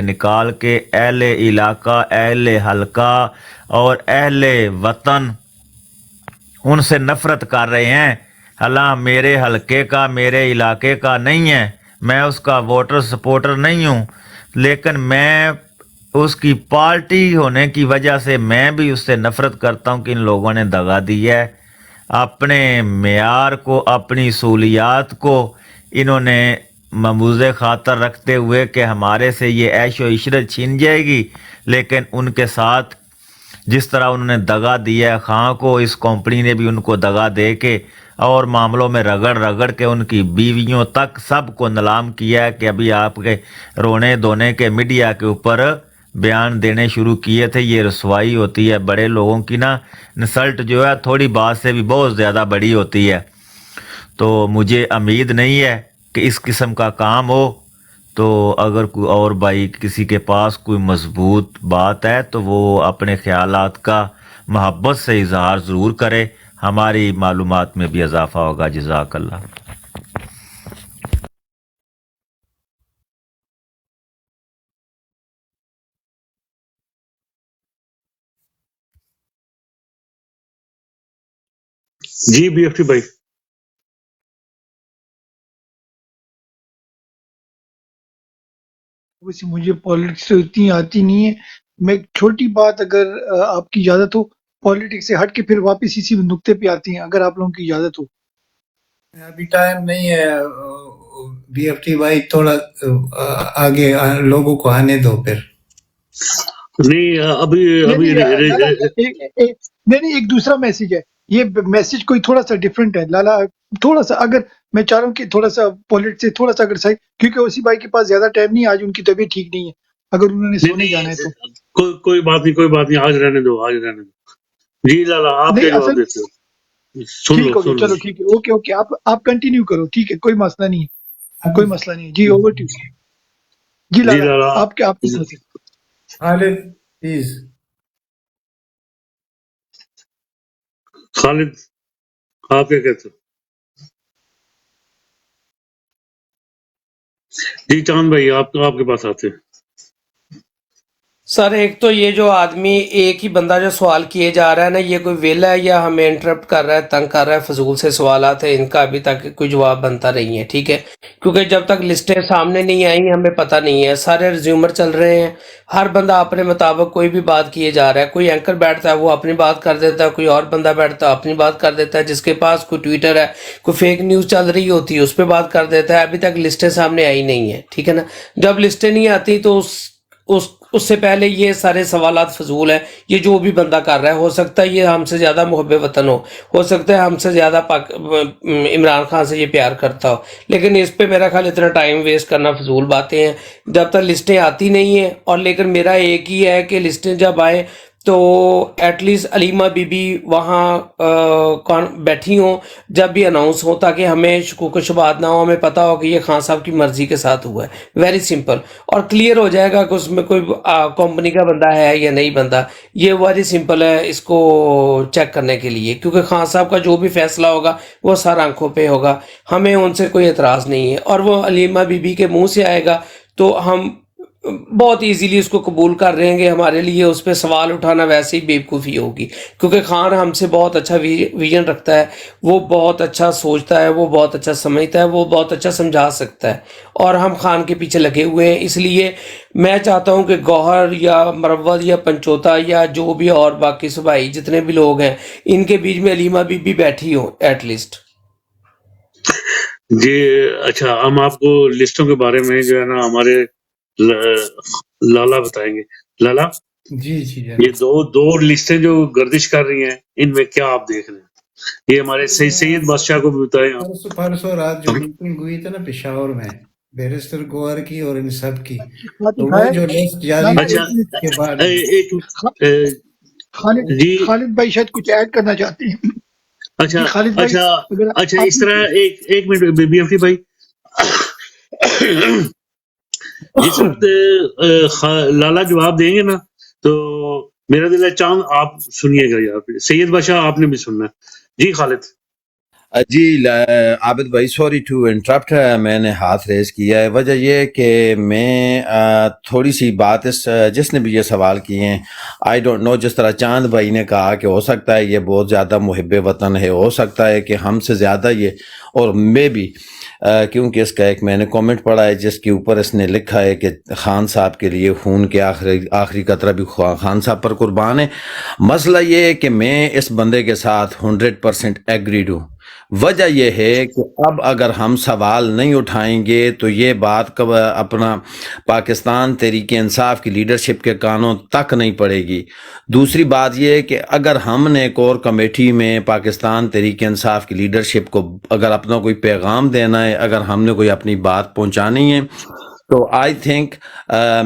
نکال کے اہل علاقہ، اہل حلقہ اور اہل وطن ان سے نفرت کر رہے ہیں. حالانکہ میرے حلقے کا، میرے علاقے کا نہیں ہے، میں اس کا ووٹر سپورٹر نہیں ہوں، لیکن میں اس کی پارٹی ہونے کی وجہ سے میں بھی اس سے نفرت کرتا ہوں کہ ان لوگوں نے دغا دی ہے. اپنے معیار کو، اپنی سہولیات کو انہوں نے مموز خاطر رکھتے ہوئے کہ ہمارے سے یہ عیش و عشرت چھین جائے گی، لیکن ان کے ساتھ جس طرح انہوں نے دغا دیا ہے خان کو، اس کمپنی نے بھی ان کو دغا دے کے اور معاملوں میں رگڑ رگڑ کے ان کی بیویوں تک سب کو نیلام کیا ہے کہ ابھی آپ کے رونے دھونے کے میڈیا کے اوپر بیان دینے شروع کیے تھے. یہ رسوائی ہوتی ہے بڑے لوگوں کی نا، انسلٹ جو ہے تھوڑی بات سے بھی بہت زیادہ بڑی ہوتی ہے. تو مجھے امید نہیں ہے کہ اس قسم کا کام ہو. تو اگر کوئی اور بھائی کسی کے پاس کوئی مضبوط بات ہے تو وہ اپنے خیالات کا محبت سے اظہار ضرور کرے، ہماری معلومات میں بھی اضافہ ہوگا. جزاک اللہ. جی بی ایف ٹی بھائی. ویسے مجھے پالیٹکس اتنی آتی نہیں ہے. میں ایک چھوٹی بات اگر آپ کی اجازت ہو، پالیٹکس سے ہٹ کے پھر واپس اسی نقطے پہ آتی ہیں اگر آپ لوگوں کی اجازت ہو. ابھی ٹائم نہیں ہے بی ایف ٹی بھائی، تھوڑا آگے لوگوں کو آنے دو پھر. نہیں ابھی نہیں ایک دوسرا میسج ہے. یہ میسج کوئی تھوڑا سا ڈفرینٹ ہے لالا. تھوڑا سا اگر میں چاہ رہا ہوں کہ تھوڑا سا پالیٹکس سے تھوڑا سا اگر صحیح، کیونکہ اسی بھائی کے پاس زیادہ ٹائم نہیں ہے، آج ان کی طبیعت ٹھیک نہیں ہے، اگر انہوں نے سونے جانا ہے تو. کوئی بات نہیں، آج رہنے دو. جی لالا آپ کیا نہیں جواب اصل دیتے ہو؟ سن ٹھیک ہو گیا، لو. چلو ٹھیک ہے، اوکے اوکے، آپ کنٹینیو کرو، ٹھیک ہے، کوئی مسئلہ نہیں ہے، کوئی مسئلہ نہیں ہے. G over to. جی جی لالا لالا آپ کی طرف سے. خالد پلیز. خالد آپ کیا کہتے ہو؟ جی چاند بھائی آپ کے پاس آتے ہیں. سر ایک تو یہ جو آدمی ایک ہی بندہ جو سوال کیے جا رہا ہے نا، یہ کوئی ویلا ہے یا ہمیں انٹرپٹ کر رہا ہے، تنگ کر رہا ہے، فضول سے سوالات ہیں، ان کا ابھی تک کوئی جواب بنتا نہیں ہے. ٹھیک ہے، کیونکہ جب تک لسٹیں سامنے نہیں آئیں ہمیں پتہ نہیں ہے. سارے ریزیومر چل رہے ہیں، ہر بندہ اپنے مطابق کوئی بھی بات کیے جا رہا ہے. کوئی اینکر بیٹھتا ہے وہ اپنی بات کر دیتا ہے، کوئی اور بندہ بیٹھتا ہے اپنی بات کر دیتا ہے، جس کے پاس کوئی ٹویٹر ہے، کوئی فیک نیوز چل رہی ہوتی ہے اس پہ بات کر دیتا ہے. ابھی تک لسٹیں سامنے آئی نہیں ہیں. ٹھیک ہے نا، جب لسٹیں نہیں آتی تو اس سے پہلے یہ سارے سوالات فضول ہیں. یہ جو بھی بندہ کر رہا ہے، ہو سکتا ہے یہ ہم سے زیادہ محب وطن ہو سکتا ہے ہم سے زیادہ عمران خان سے یہ پیار کرتا ہو، لیکن اس پہ میرا خیال اتنا ٹائم ویسٹ کرنا فضول باتیں ہیں جب تک لسٹیں آتی نہیں ہیں. اور لیکن میرا ایک ہی ہے کہ لسٹیں جب آئیں تو at least Alima be be وہاں بیٹھی ہوں جب بھی اناؤنس ہو، تاکہ ہمیں شکوک و شبہات نہ ہو، ہمیں پتہ ہو کہ یہ خان صاحب کی مرضی کے ساتھ ہوا ہے. ویری سمپل، اور کلیئر ہو جائے گا کہ اس میں کوئی کمپنی کا بندہ ہے یا نہیں بندہ. یہ ویری سمپل ہے اس کو چیک کرنے کے لیے، کیونکہ خان صاحب کا جو بھی فیصلہ ہوگا وہ سر آنکھوں پہ ہوگا، ہمیں ان سے کوئی اعتراض نہیں ہے. اور وہ علیمہ بی بی کے منہ سے آئے گا تو ہم بہت ایزیلی اس کو قبول کر رہیں گے. ہمارے لیے اس پہ سوال اٹھانا ویسے ہی بیوقوفی ہوگی، کیونکہ خان ہم سے بہت اچھا ویژن رکھتا ہے، وہ بہت اچھا سوچتا ہے، وہ بہت اچھا سمجھتا ہے، وہ بہت اچھا سمجھا سکتا ہے، اور ہم خان کے پیچھے لگے ہوئے ہیں. اس لیے میں چاہتا ہوں کہ گوہر یا مروت یا پنچوتا یا جو بھی اور باقی صوبائی جتنے بھی لوگ ہیں، ان کے بیچ میں علیمہ بی بی بیٹھی ہوں ایٹ لیسٹ. جی اچھا، ہم آپ کو لسٹوں کے بارے میں جو ہے نا ہمارے لالا بتائیں گے. لالا جی جی یہ دو لسٹیں جو گردش کر رہی ہیں، ان میں کیا آپ دیکھ رہے ہیں؟ یہ ہمارے سید بادشاہ کو بھی بتائیں آپ. پرسوں رات جو میٹنگ ہوئی تھی نا پشاور میں، بیرسٹر گوہر کی اور ان سب کی، خالد تو وہ بھائی، جو لسٹ جاری اچھا کے بعد ایک جی خالد بھائی شاید کچھ ایڈ کرنا چاہتے ہیں. اچھا جی خالد بھائی اچھا اگر اچھا آپ اس طرح ایک منٹ بی ایف ٹی بھائی، جس وقت لالا جواب دیں گے نا تو میرا دل ہے چاند آپ سنیے گا. یار سید بادشاہ آپ نے بھی سننا ہے. جی خالد. جی عابد بھائی سوری ٹو انٹرپٹ، میں نے ہاتھ ریز کیا ہے. وجہ یہ ہے کہ میں تھوڑی سی بات جس نے بھی یہ سوال کیے ہیں آئی ڈونٹ نو، جس طرح چاند بھائی نے کہا کہ ہو سکتا ہے یہ بہت زیادہ محب وطن ہے، ہو سکتا ہے کہ ہم سے زیادہ یہ، اور میں بھی کیونکہ اس کا ایک میں نے کامنٹ پڑھا ہے جس کے اوپر اس نے لکھا ہے کہ خان صاحب کے لیے خون کے آخری قطرہ بھی خان صاحب پر قربان ہے. مسئلہ یہ ہے کہ میں اس بندے کے ساتھ 100% ایگریڈ ہوں. وجہ یہ ہے کہ اب اگر ہم سوال نہیں اٹھائیں گے تو یہ بات کب اپنا پاکستان تحریک انصاف کی لیڈرشپ کے کانوں تک نہیں پڑے گی. دوسری بات یہ ہے کہ اگر ہم نے کور کمیٹی میں پاکستان تحریک انصاف کی لیڈرشپ کو اگر اپنا کوئی پیغام دینا ہے، اگر ہم نے کوئی اپنی بات پہنچانی ہے، تو آئی تھنک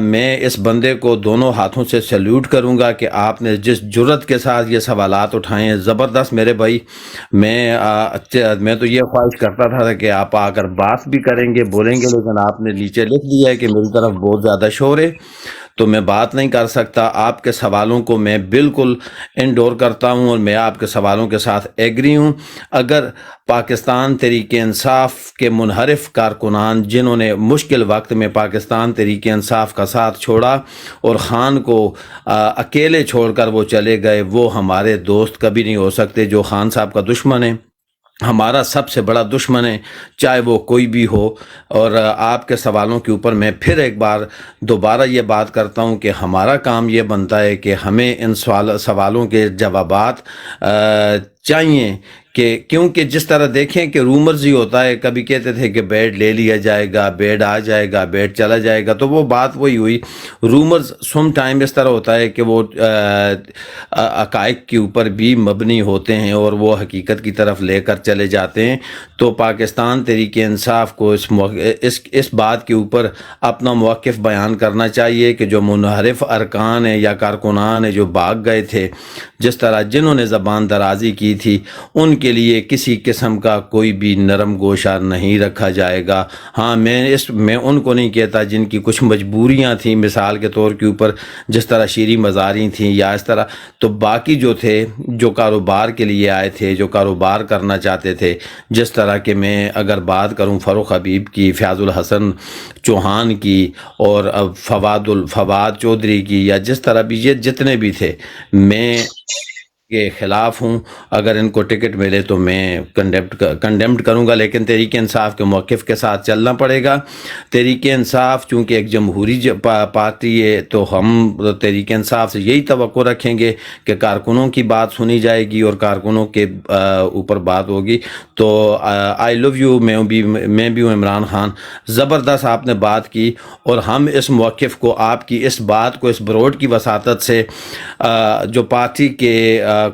میں اس بندے کو دونوں ہاتھوں سے سیلیوٹ کروں گا کہ آپ نے جس جرت کے ساتھ یہ سوالات اٹھائے ہیں، زبردست میرے بھائی. میں تو یہ خواہش کرتا تھا کہ آپ آ کر بات بھی کریں گے، بولیں گے، لیکن آپ نے نیچے لکھ دیا ہے کہ میری طرف بہت زیادہ شور ہے تو میں بات نہیں کر سکتا. آپ کے سوالوں کو میں بالکل انڈور کرتا ہوں اور میں آپ کے سوالوں کے ساتھ ایگری ہوں. اگر پاکستان تحریک انصاف کے منحرف کارکنان جنہوں نے مشکل وقت میں پاکستان تحریک انصاف کا ساتھ چھوڑا اور خان کو اکیلے چھوڑ کر وہ چلے گئے، وہ ہمارے دوست کبھی نہیں ہو سکتے. جو خان صاحب کا دشمن ہے، ہمارا سب سے بڑا دشمن ہے، چاہے وہ کوئی بھی ہو. اور آپ کے سوالوں کے اوپر میں پھر ایک بار دوبارہ یہ بات کرتا ہوں کہ ہمارا کام یہ بنتا ہے کہ ہمیں ان سوالوں کے جوابات چاہیے کہ کیونکہ جس طرح دیکھیں کہ رومرز ہی ہوتا ہے، کبھی کہتے تھے کہ بیڈ لے لیا جائے گا، بیڈ آ جائے گا، بیڈ چلا جائے گا، تو وہ بات وہی ہوئی. رومرز سم ٹائم اس طرح ہوتا ہے کہ وہ حقائق کے اوپر بھی مبنی ہوتے ہیں اور وہ حقیقت کی طرف لے کر چلے جاتے ہیں. تو پاکستان تحریک انصاف کو اس بات کے اوپر اپنا موقف بیان کرنا چاہیے کہ جو منحرف ارکان ہیں یا کارکنان ہیں جو بھاگ گئے تھے، جس طرح جنہوں نے زبان درازی کی تھی، ان کے لیے کسی قسم کا کوئی بھی نرم گوشہ نہیں رکھا جائے گا. ہاں میں ان کو نہیں کہتا جن کی کچھ مجبوریاں تھیں، مثال کے طور کے اوپر جس طرح شیریں مزاری تھیں یا اس طرح، تو باقی جو تھے جو کاروبار کے لیے آئے تھے، جو کاروبار کرنا چاہتے تھے، جس طرح کہ میں اگر بات کروں فاروق حبیب کی، فیاض الحسن چوہان کی اور فواد چودھری کی، یا جس طرح بھی یہ جتنے بھی تھے، میں کے خلاف ہوں. اگر ان کو ٹکٹ ملے تو میں کنڈیمڈ کروں گا، لیکن تحریک انصاف کے موقف کے ساتھ چلنا پڑے گا. تحریک انصاف چونکہ ایک جمہوری پارٹی ہے تو ہم تحریک انصاف سے یہی توقع رکھیں گے کہ کارکنوں کی بات سنی جائے گی اور کارکنوں کے اوپر بات ہوگی. تو آئی لو یو. میں بھی ہوں عمران خان، زبردست آپ نے بات کی، اور ہم اس موقف کو، آپ کی اس بات کو، اس بروڈ کی وساطت سے جو پارٹی کے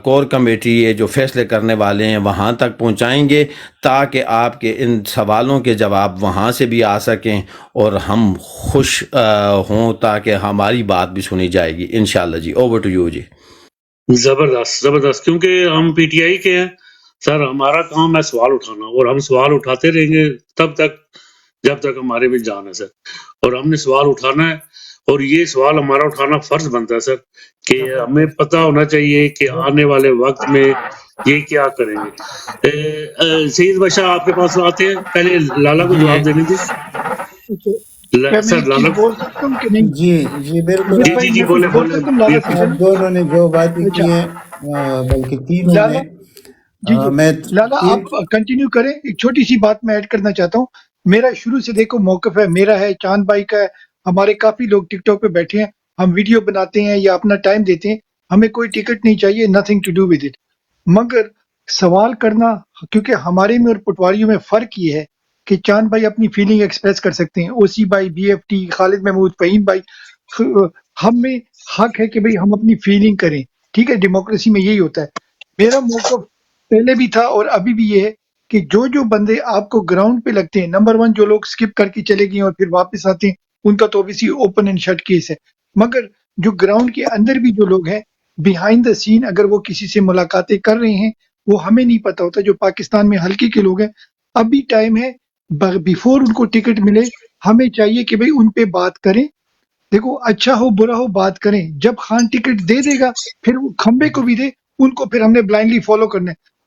کور کمیٹی ہے، جو فیصلے کرنے والے ہیں، وہاں تک پہنچائیں گے تاکہ آپ کے ان سوالوں کے جواب وہاں سے بھی آ سکیں اور ہم خوش ہوں تاکہ ہماری بات بھی سنی جائے گی انشاءاللہ. G over to you. جی زبردست کیونکہ ہم پی ٹی آئی کے ہیں سر، ہمارا کام ہے سوال اٹھانا، اور ہم سوال اٹھاتے رہیں گے تب تک جب تک ہمارے میں جان ہے سر. اور ہم نے سوال اٹھانا ہے، اور یہ سوال ہمارا اٹھانا فرض بنتا ہے سر، کہ ہمیں پتہ ہونا چاہیے کہ آنے والے وقت میں یہ کیا کریں گے. سید بادشاہ آپ کے پاس آتے ہیں، پہلے لالا کو جواب دینے دیں. کیا میں سر ایک لالا، چیز بول سکتا ہوں کہ نہیں؟ جی بالکل. جی جی جی میں کچھ بولے بول سکتا ہوں لالا سے آپ پہلے؟ دونوں نے جو باتیں اچھا کی ہیں، بلکہ تینوں لالا، نے، جی جی میں لالا آپ کنٹینیو کریں. ایک چھوٹی سی بات میں ایڈ کرنا چاہتا ہوں. میرا شروع سے دیکھو موقف ہے، میرا ہے، چاند بھائی کا ہے، ہمارے کافی لوگ ٹک ٹاک پہ بیٹھے ہیں، ہم ویڈیو بناتے ہیں یا اپنا ٹائم دیتے ہیں، ہمیں کوئی ٹکٹ نہیں چاہیے، nothing to do with it. مگر سوال کرنا، کیونکہ ہمارے میں اور پٹواریوں میں فرق یہ ہے کہ چاند بھائی اپنی فیلنگ ایکسپریس کر سکتے ہیں، او سی بھائی، بی ایف ٹی، خالد محمود، فہیم بھائی، ہم میں حق ہے کہ بھئی ہم اپنی فیلنگ کریں. ٹھیک ہے، ڈیموکریسی میں یہی ہوتا ہے. میرا موقف پہلے بھی تھا اور ابھی بھی یہ ہے کہ جو بندے آپ کو گراؤنڈ پہ لگتے ہیں، نمبر 1 جو لوگ سکپ کر کے چلے گئے اور پھر واپس آتے ہیں، ان کا تو obviously open and shut case ہے. مگر جو گراؤنڈ کے اندر بھی جو لوگ ہیں، بیہائنڈ دا سین، اگر وہ کسی سے ملاقاتیں کر رہے ہیں، وہ ہمیں نہیں پتا ہوتا. جو پاکستان میں ہلکے کے لوگ ہیں، ابھی ٹائم ہے، بیفور ان کو ٹکٹ ملے ہمیں چاہیے کہ بھئی ان پہ بات کریں. دیکھو اچھا ہو برا ہو بات کریں. جب خان ٹکٹ دے دے گا پھر وہ کھمبے کو بھی دے، ان کو پھر ہم نے بلائنڈلی فالو کرنا ہے.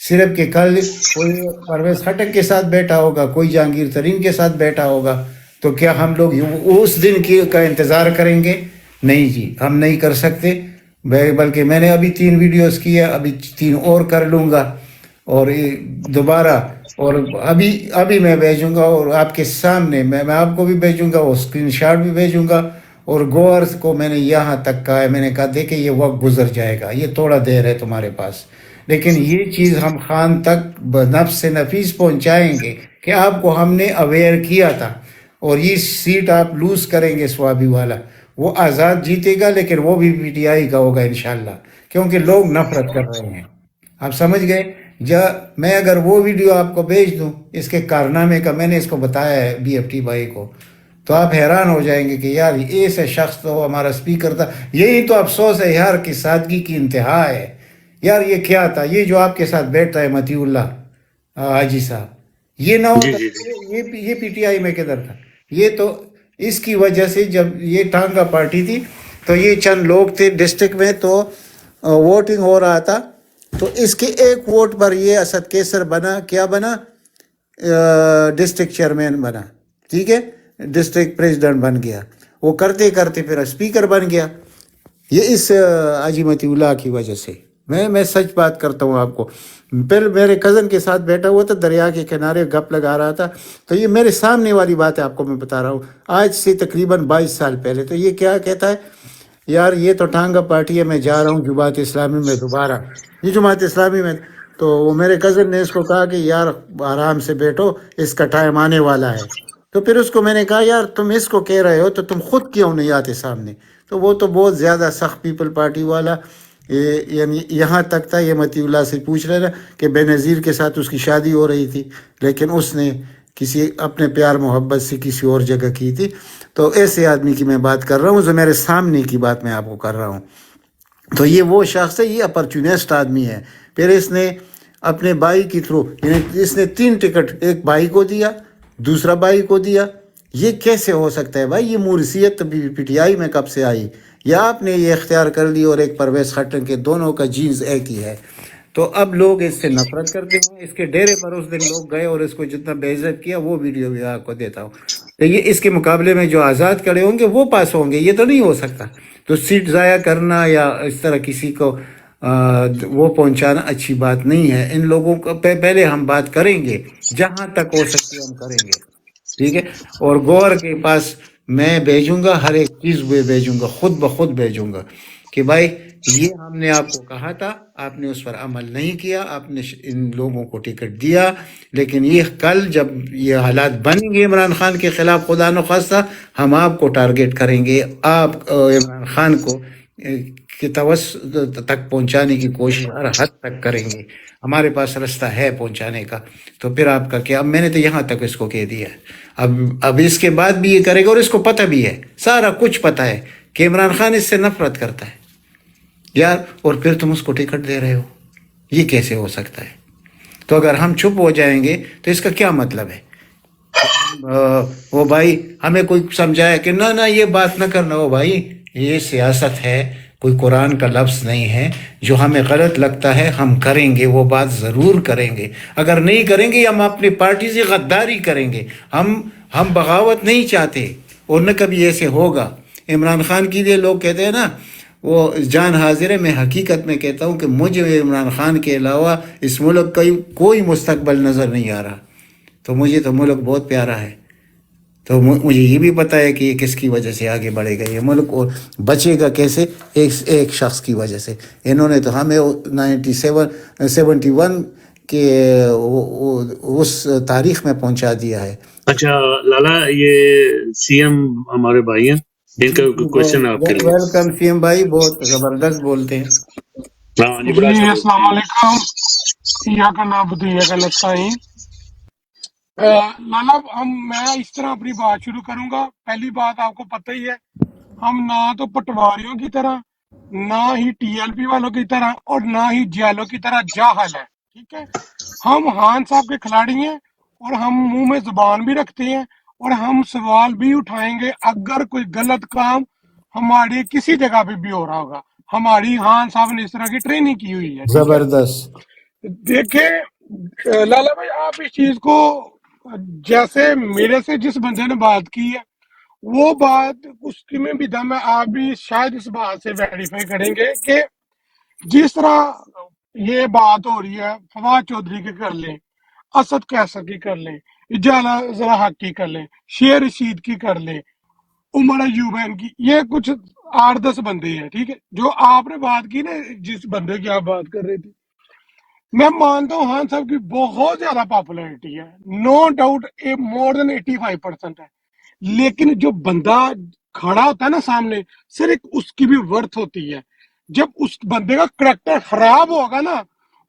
صرف کہ کل کوئی پرویز خٹک کے ساتھ بیٹھا ہوگا، کوئی جہانگیر ترین کے ساتھ بیٹھا ہوگا، تو کیا ہم لوگ اس دن کا انتظار کریں گے؟ نہیں جی، ہم نہیں کر سکتے، بلکہ میں نے ابھی 3 ویڈیوز کی ہے، ابھی 3 اور کر لوں گا، اور دوبارہ، اور ابھی میں بھیجوں گا، اور آپ کے سامنے میں آپ کو بھی بھیجوں گا، اور اسکرین شاٹ بھی بھیجوں گا، اور گوہر کو میں نے یہاں تک کہا ہے، میں نے کہا دیکھیں یہ وقت گزر جائے گا، یہ تھوڑا دیر ہے تمہارے پاس، لیکن یہ چیز ہم خان تک بنفس نفیس پہنچائیں گے کہ آپ کو ہم نے اویئر کیا تھا، اور یہ سیٹ آپ لوز کریں گے سوابی والا، وہ آزاد جیتے گا، لیکن وہ بھی پی ٹی آئی کا ہوگا انشاءاللہ، کیونکہ لوگ نفرت کر رہے ہیں، آپ سمجھ گئے؟ میں اگر وہ ویڈیو آپ کو بھیج دوں اس کے کارنامے کا، میں نے اس کو بتایا ہے بی ایف ٹی بھائی کو، تو آپ حیران ہو جائیں گے کہ یار ایسے شخص تو ہمارا اسپیکر تھا، یہی تو افسوس ہے یار کہ سادگی کی انتہا ہے یار، یہ کیا تھا؟ یہ جو آپ کے ساتھ بیٹھتا ہے متی اللہ حاجی صاحب، یہ نہ جی ہوتا جی جی یہ پی ٹی آئی میں کدھر تھا؟ یہ تو اس کی وجہ سے، جب یہ ٹانگا پارٹی تھی تو یہ چند لوگ تھے ڈسٹرکٹ میں، تو ووٹنگ ہو رہا تھا، تو اس کے ایک ووٹ پر یہ اسد کیسر بنا، کیا بنا؟ ڈسٹرکٹ چیئرمین بنا، ٹھیک ہے، ڈسٹرکٹ پریزیڈنٹ بن گیا، وہ کرتے کرتے پھر اسپیکر بن گیا، یہ اس عظیمت اللہ کی وجہ سے، میں سچ بات کرتا ہوں آپ کو، پھر میرے کزن کے ساتھ بیٹھا ہوا تھا دریا کے کنارے، گپ لگا رہا تھا، تو یہ میرے سامنے والی بات ہے، آپ کو میں بتا رہا ہوں، آج سے تقریباً 22 سال پہلے، تو یہ کیا کہتا ہے؟ یار یہ تو ٹانگا پارٹی ہے، میں جا رہا ہوں جماعت اسلامی میں دوبارہ، یہ جماعت اسلامی میں، تو وہ میرے کزن نے اس کو کہا کہ یار آرام سے بیٹھو، اس کا ٹائم آنے والا ہے، تو پھر اس کو میں نے کہا یار تم اس کو کہہ رہے ہو تو تم خود کیوں نہیں آتے سامنے؟ تو وہ تو بہت زیادہ سخت پیپل پارٹی والا، یعنی یہاں تک تھا، یہ متی اللہ سے پوچھ رہے نا کہ بے نظیر کے ساتھ اس کی شادی ہو رہی تھی، لیکن اس نے کسی اپنے پیار محبت سے کسی اور جگہ کی تھی، تو ایسے آدمی کی میں بات کر رہا ہوں، جو میرے سامنے کی بات میں آپ کو کر رہا ہوں، تو یہ وہ شخص ہے، یہ اپرچونسٹ آدمی ہے، پھر اس نے اپنے بھائی کی تھرو، یعنی اس نے 3 ٹکٹ، ایک بھائی کو دیا، دوسرا بھائی کو دیا، یہ کیسے ہو سکتا ہے بھائی؟ یہ مورثیت پی ٹی آئی میں کب سے آئی؟ یا آپ نے یہ اختیار کر لی، اور ایک پرویز خٹک کے دونوں کا جینز ایک ہی ہے، تو اب لوگ اس سے نفرت کرتے ہیں، اس کے ڈیرے پر اس دن لوگ گئے اور اس کو جتنا بے عزت کیا، وہ ویڈیو بھی آپ کو دیتا ہوں، تو یہ اس کے مقابلے میں جو آزاد کھڑے ہوں گے وہ پاس ہوں گے، یہ تو نہیں ہو سکتا، تو سیٹ ضائع کرنا یا اس طرح کسی کو وہ پہنچانا اچھی بات نہیں ہے، ان لوگوں کو پہلے ہم بات کریں گے، جہاں تک ہو سکتی ہم کریں گے، ٹھیک ہے، اور گور کے پاس میں بھیجوں گا، ہر ایک چیز بھیجوں گا، خود بخود بھیجوں گا کہ بھائی یہ ہم نے آپ کو کہا تھا، آپ نے اس پر عمل نہیں کیا، آپ نے ان لوگوں کو ٹکٹ دیا، لیکن یہ کل جب یہ حالات بنیں گے عمران خان کے خلاف، خدا نخواستہ ہم آپ کو ٹارگٹ کریں گے، آپ عمران خان کو کہ تک پہنچانے کی کوشش ہر حد تک کریں گے، ہمارے پاس رستہ ہے پہنچانے کا، تو پھر آپ کا کیا؟ اب میں نے تو یہاں تک اس کو کہہ دیا ہے، اب اس کے بعد بھی یہ کرے گا، اور اس کو پتہ بھی ہے، سارا کچھ پتہ ہے کہ عمران خان اس سے نفرت کرتا ہے یار، اور پھر تم اس کو ٹکٹ دے رہے ہو، یہ کیسے ہو سکتا ہے؟ تو اگر ہم چپ ہو جائیں گے تو اس کا کیا مطلب ہے؟ وہ بھائی ہمیں کوئی سمجھایا کہ نہ یہ بات نہ کرنا، ہو بھائی یہ سیاست ہے، کوئی قرآن کا لفظ نہیں ہے، جو ہمیں غلط لگتا ہے ہم کریں گے، وہ بات ضرور کریں گے، اگر نہیں کریں گے ہم اپنی پارٹی سے غداری کریں گے، ہم بغاوت نہیں چاہتے، اور نہ کبھی ایسے ہوگا۔ عمران خان کے لیے لوگ کہتے ہیں نا وہ جان حاضر ہے، میں حقیقت میں کہتا ہوں کہ مجھے عمران خان کے علاوہ اس ملک کا کوئی مستقبل نظر نہیں آ رہا، تو مجھے تو ملک بہت پیارا ہے، تو مجھے یہ بھی پتہ ہے کہ یہ کس کی وجہ سے آگے بڑھے گا یہ ملک، اور بچے گا کیسے؟ ایک شخص کی وجہ سے۔ انہوں نے تو ہمیں 71 کے اس تاریخ میں پہنچا دیا ہے۔ اچھا لالا، یہ سی ایم ہمارے بھائی ہیں، ان کا کوشچن ہے آپ کے لیے۔ ویلکم سی ایم بھائی، بہت زبردست بولتے ہیں۔ ہاں جی، جی بڑا شکریہ۔ السلام علیکم، یا کا نعبد و یا کا نستعین۔ لالا میں اس طرح اپنی بات شروع کروں گا۔ پہلی بات آپ کو پتہ ہی ہے، ہم نہ تو پٹواریوں کی طرح، نہ ہی ٹی ایل پی والوں کی طرح، اور نہ ہی جیلوں کی طرح جاہل ہے، ٹھیک ہے۔ ہم خان صاحب کے کھلاڑی ہیں، اور ہم منہ میں زبان بھی رکھتے ہیں، اور ہم سوال بھی اٹھائیں گے اگر کوئی غلط کام ہماری کسی جگہ پہ بھی ہو رہا ہوگا۔ ہماری خان صاحب نے اس طرح کی ٹریننگ کی ہوئی ہے، ٹھیک ہے۔ زبردست۔ دیکھیں لالا بھائی، آپ اس چیز کو جیسے میرے سے جس بندے نے بات کی ہے وہ بات اس کی میں بھی دم ہے، آپ بھی شاید اس بات سے ویریفائی کریں گے کہ جس طرح یہ بات ہو رہی ہے فواد چودھری کی کر لیں، اسد کیسر کی کر لیں، اجالا ذرا حق کی کر لیں، شیر رشید کی کر لیں، عمر ایوبین کی، یہ کچھ 8-10 بندے ہیں، ٹھیک ہے، جو آپ نے بات کی نا جس بندے کی آپ بات کر رہے تھے، میں مانتا ہوں خان صاحب کی بہت زیادہ پاپولیرٹی ہے، نو ڈاؤٹ مور دین 85% ہے، لیکن جو بندہ کھڑا ہوتا ہے نا سامنے، صرف اس کی بھی ورتھ ہوتی ہے، جب اس بندے کا کریکٹر خراب ہوگا نا،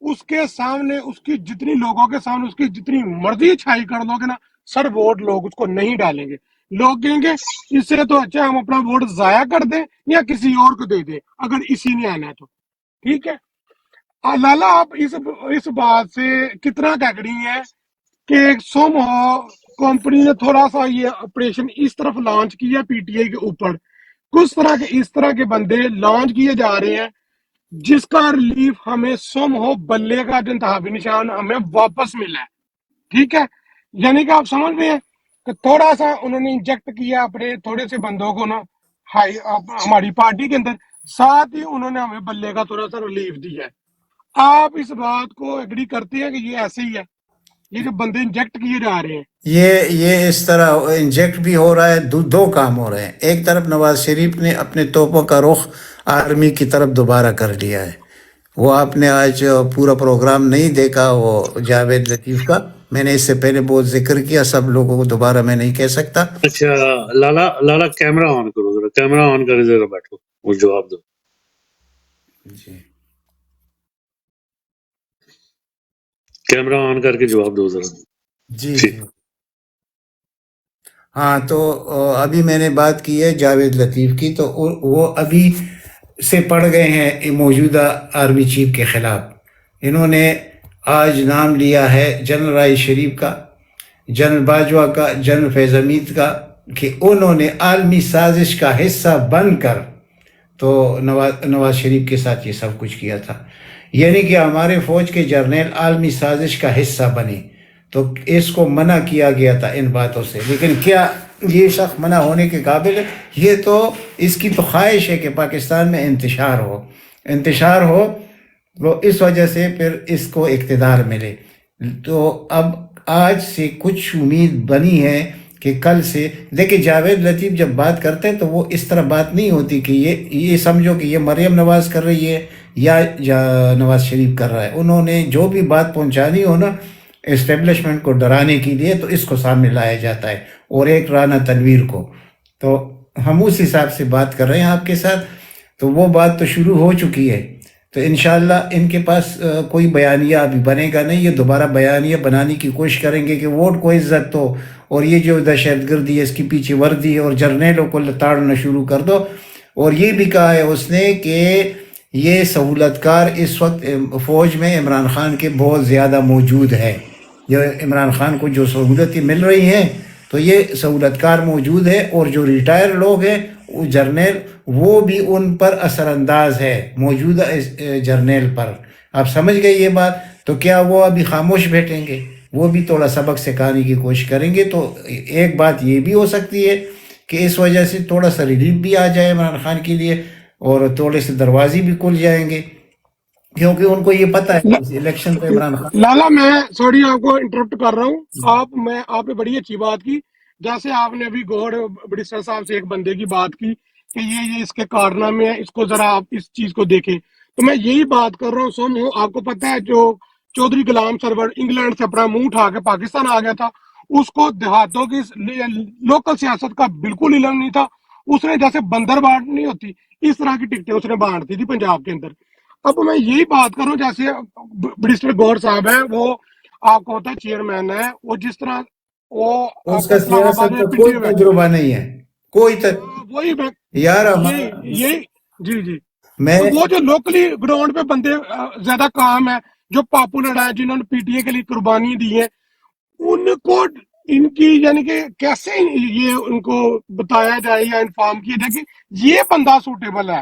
اس کے سامنے اس کی جتنی لوگوں کے سامنے اس کی جتنی مرضی چھائی کر دو گے نا سر، ووٹ لوگ اس کو نہیں ڈالیں گے، لوگ کہیں گے اس سے تو اچھا ہم اپنا ووٹ ضائع کر دیں یا کسی اور کو دے دیں اگر اسی نے آنا ہے تو، ٹھیک ہے۔ لالا آپ اس بات سے کتنا کہکڑی ہے کہ سم ہو کمپنی نے تھوڑا سا یہ آپریشن اس طرف لانچ کیا پی ٹی آئی کے اوپر، کس طرح کے اس طرح کے بندے لانچ کیے جا رہے ہیں جس کا ریلیف ہمیں سم ہو بلے کا جو انتخابی نشان ہمیں واپس ملا ہے، ٹھیک ہے، یعنی کہ آپ سمجھ رہے ہیں کہ تھوڑا سا انہوں نے انجیکٹ کیا اپنے تھوڑے سے بندوں کو نا ہماری پارٹی کے اندر، ساتھ ہی انہوں نے ہمیں بلے کا تھوڑا سا ریلیف دیا ہے۔ آپ اس بات کو ایگری کرتے ہیں کہ یہ ایسے ہی ہے، یہ جو بندے انجیکٹ کیے جا رہے ہیں؟ یہ اس طرح انجیکٹ بھی ہو رہا ہے، دو کام ہو رہے ہیں۔ ایک طرف نواز شریف نے اپنے توپوں کا رخ آرمی کی طرف دوبارہ کر لیا ہے، وہ آپ نے آج پورا پروگرام نہیں دیکھا وہ جاوید لطیف کا، میں نے اس سے پہلے بہت ذکر کیا، سب لوگوں کو دوبارہ میں نہیں کہہ سکتا۔ اچھا لالا کیمرہ آن کرو ذرا، کیمرہ آن کرے ذرا بیٹھو وہ جواب دو، جی کیمرہ آن کر کے جواب دو ذرا۔ جی ٹھیک، جی ہاں، تو ابھی میں نے بات کی ہے جاوید لطیف کی، تو وہ ابھی سے پڑ گئے ہیں موجودہ آرمی چیف کے خلاف۔ انہوں نے آج نام لیا ہے جنرل رائی شریف کا، جنرل باجوہ کا، جنرل فیض حمید کا، کہ انہوں نے عالمی سازش کا حصہ بن کر تو نواز شریف کے ساتھ یہ سب کچھ کیا تھا، یعنی کہ ہمارے فوج کے جرنیل عالمی سازش کا حصہ بنے، تو اس کو منع کیا گیا تھا ان باتوں سے۔ لیکن کیا یہ شخص منع ہونے کے قابل ہے؟ یہ تو اس کی تو خواہش ہے کہ پاکستان میں انتشار ہو تو اس وجہ سے پھر اس کو اقتدار ملے۔ تو اب آج سے کچھ امید بنی ہے کہ کل سے دیکھیں جاوید لطیف جب بات کرتے ہیں تو وہ اس طرح بات نہیں ہوتی کہ یہ سمجھو کہ یہ مریم نواز کر رہی ہے یا نواز شریف کر رہا ہے، انہوں نے جو بھی بات پہنچانی ہو نا اسٹیبلشمنٹ کو ڈرانے کے لیے تو اس کو سامنے لایا جاتا ہے، اور ایک رانا تنویر کو، تو ہم اس حساب سے بات کر رہے ہیں آپ کے ساتھ۔ تو وہ بات تو شروع ہو چکی ہے، تو انشاءاللہ ان کے پاس کوئی بیانیہ ابھی بنے گا نہیں، یہ دوبارہ بیانیہ بنانے کی کوشش کریں گے کہ ووٹ کو عزت دو، اور یہ جو دہشت گردی ہے اس کی پیچھے وردی ہے اور جرنیلوں کو لتاڑنا شروع کر دو۔ اور یہ بھی کہا ہے اس نے کہ یہ سہولت کار اس وقت فوج میں عمران خان کے بہت زیادہ موجود ہے، یہ عمران خان کو جو سہولتیں مل رہی ہیں تو یہ سہولت کار موجود ہے، اور جو ریٹائر لوگ ہیں وہ جرنیل وہ بھی ان پر اثر انداز ہے، موجودہ جرنیل پر۔ آپ سمجھ گئے یہ بات؟ تو کیا وہ ابھی خاموش بیٹھیں گے؟ وہ بھی تھوڑا سبق سکھانے کی کوشش کریں گے۔ تو ایک بات یہ بھی ہو سکتی ہے کہ اس وجہ سے تھوڑا سا ریلیف بھی آ جائے عمران خان کے لیے، اور تھوڑے سے دروازے بھی کھل جائیں گے، کیونکہ ان کو یہ پتہ ہے کہ الیکشن پہ عمران خان۔ لالا میں سوری آپ کو انٹرپٹ کر رہا ہوں، آپ نے بڑی اچھی بات کی، جیسے آپ نے ابھی گوھر بڑسٹر صاحب سے ایک بندے کی بات کی کہ یہ اس کے کارنامے ہیں، اس کو ذرا آپ اس چیز کو دیکھیں، تو میں یہی بات کر رہا ہوں۔ سن ہوں، آپ کو پتہ ہے جو چودھری غلام سرور انگلینڈ سے اپنا منہ اٹھا کے پاکستان آ گیا تھا، اس کو دیہاتوں کی لوکل سیاست کا بالکل علم نہیں تھا، اس نے جیسے بندر بانٹ نہیں ہوتی اس طرح کی ٹکٹیں اس نے بانٹتی تھی پنجاب کے اندر۔ اب میں یہی بات کروں، جیسے بڑسٹر گور صاحب ہیں، وہ آپ کو ہوتا ہے چیئرمین ہے، وہ جس طرح وہ اس آپ کو کا اسلام آباد سیاست میں کا پنڈی کوئی میں بیٹھے تجربہ ہوئے نہیں ہے، کوئی وہی یار یہی جی جی، میں تو وہ جو لوکلی گراؤنڈ پہ بندے زیادہ کام ہے، جو پاپولر ہیں، جنہوں نے پی ٹی اے کے لیے قربانی دی ہے، ان کو ان کی یعنی کہ کیسے یہ ان کو بتایا جائے یا انفارم کیا جائے کہ یہ بندہ سوٹیبل ہے،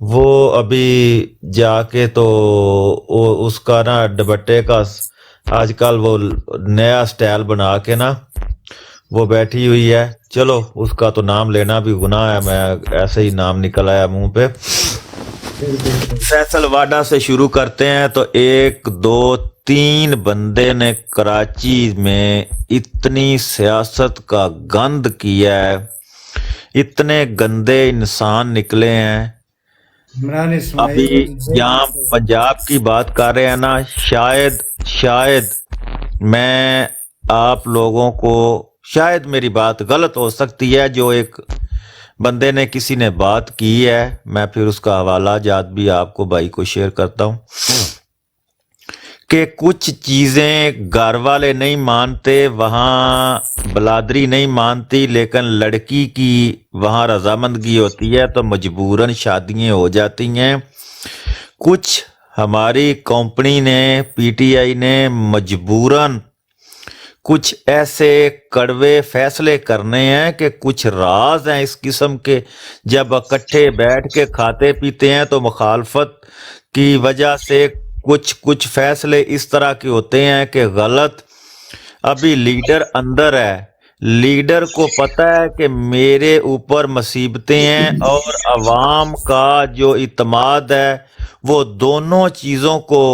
وہ ابھی جا کے تو اس کا نا دوپٹے کا آج کل وہ نیا سٹائل بنا کے نا وہ بیٹھی ہوئی ہے. چلو اس کا تو نام لینا بھی گناہ ہے, میں ایسے ہی نام نکل آیا منہ پہ. فیصل واڈا سے شروع کرتے ہیں. تو 1 2 3 بندے نے کراچی میں اتنی سیاست کا گند کیا ہے, اتنے گندے انسان نکلے ہیں. عمران ابھی اسماعیل یہاں پنجاب کی بات کر رہے ہیں نا, شاید میں آپ لوگوں کو, شاید میری بات غلط ہو سکتی ہے, جو ایک بندے نے کسی نے بات کی ہے, میں پھر اس کا حوالہ جات بھی آپ کو بھائی کو شیئر کرتا ہوں کہ کچھ چیزیں گھر والے نہیں مانتے, وہاں بلادری نہیں مانتی, لیکن لڑکی کی وہاں رضامندگی ہوتی ہے تو مجبوراً شادیاں ہو جاتی ہیں. کچھ ہماری کمپنی نے, پی ٹی آئی نے مجبوراً کچھ ایسے کڑوے فیصلے کرنے ہیں کہ کچھ راز ہیں اس قسم کے, جب اکٹھے بیٹھ کے کھاتے پیتے ہیں تو مخالفت کی وجہ سے کچھ فیصلے اس طرح کے ہوتے ہیں کہ غلط. ابھی لیڈر اندر ہے, لیڈر کو پتہ ہے کہ میرے اوپر مصیبتیں ہیں, اور عوام کا جو اعتماد ہے وہ دونوں چیزوں کو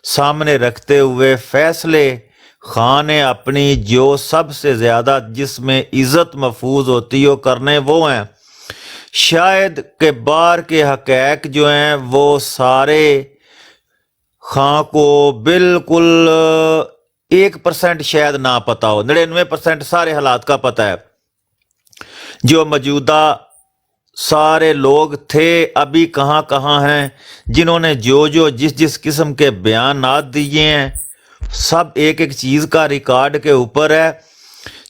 سامنے رکھتے ہوئے فیصلے خان نے اپنی جو سب سے زیادہ جس میں عزت محفوظ ہوتی ہو کرنے وہ ہیں. شاید کہ باہر کے حقائق جو ہیں وہ سارے خان کو بالکل 1% شاید نہ پتا ہو, 99% سارے حالات کا پتہ ہے. جو موجودہ سارے لوگ تھے ابھی کہاں کہاں ہیں, جنہوں نے جو جس قسم کے بیانات دیے ہیں, سب ایک چیز کا ریکارڈ کے اوپر ہے.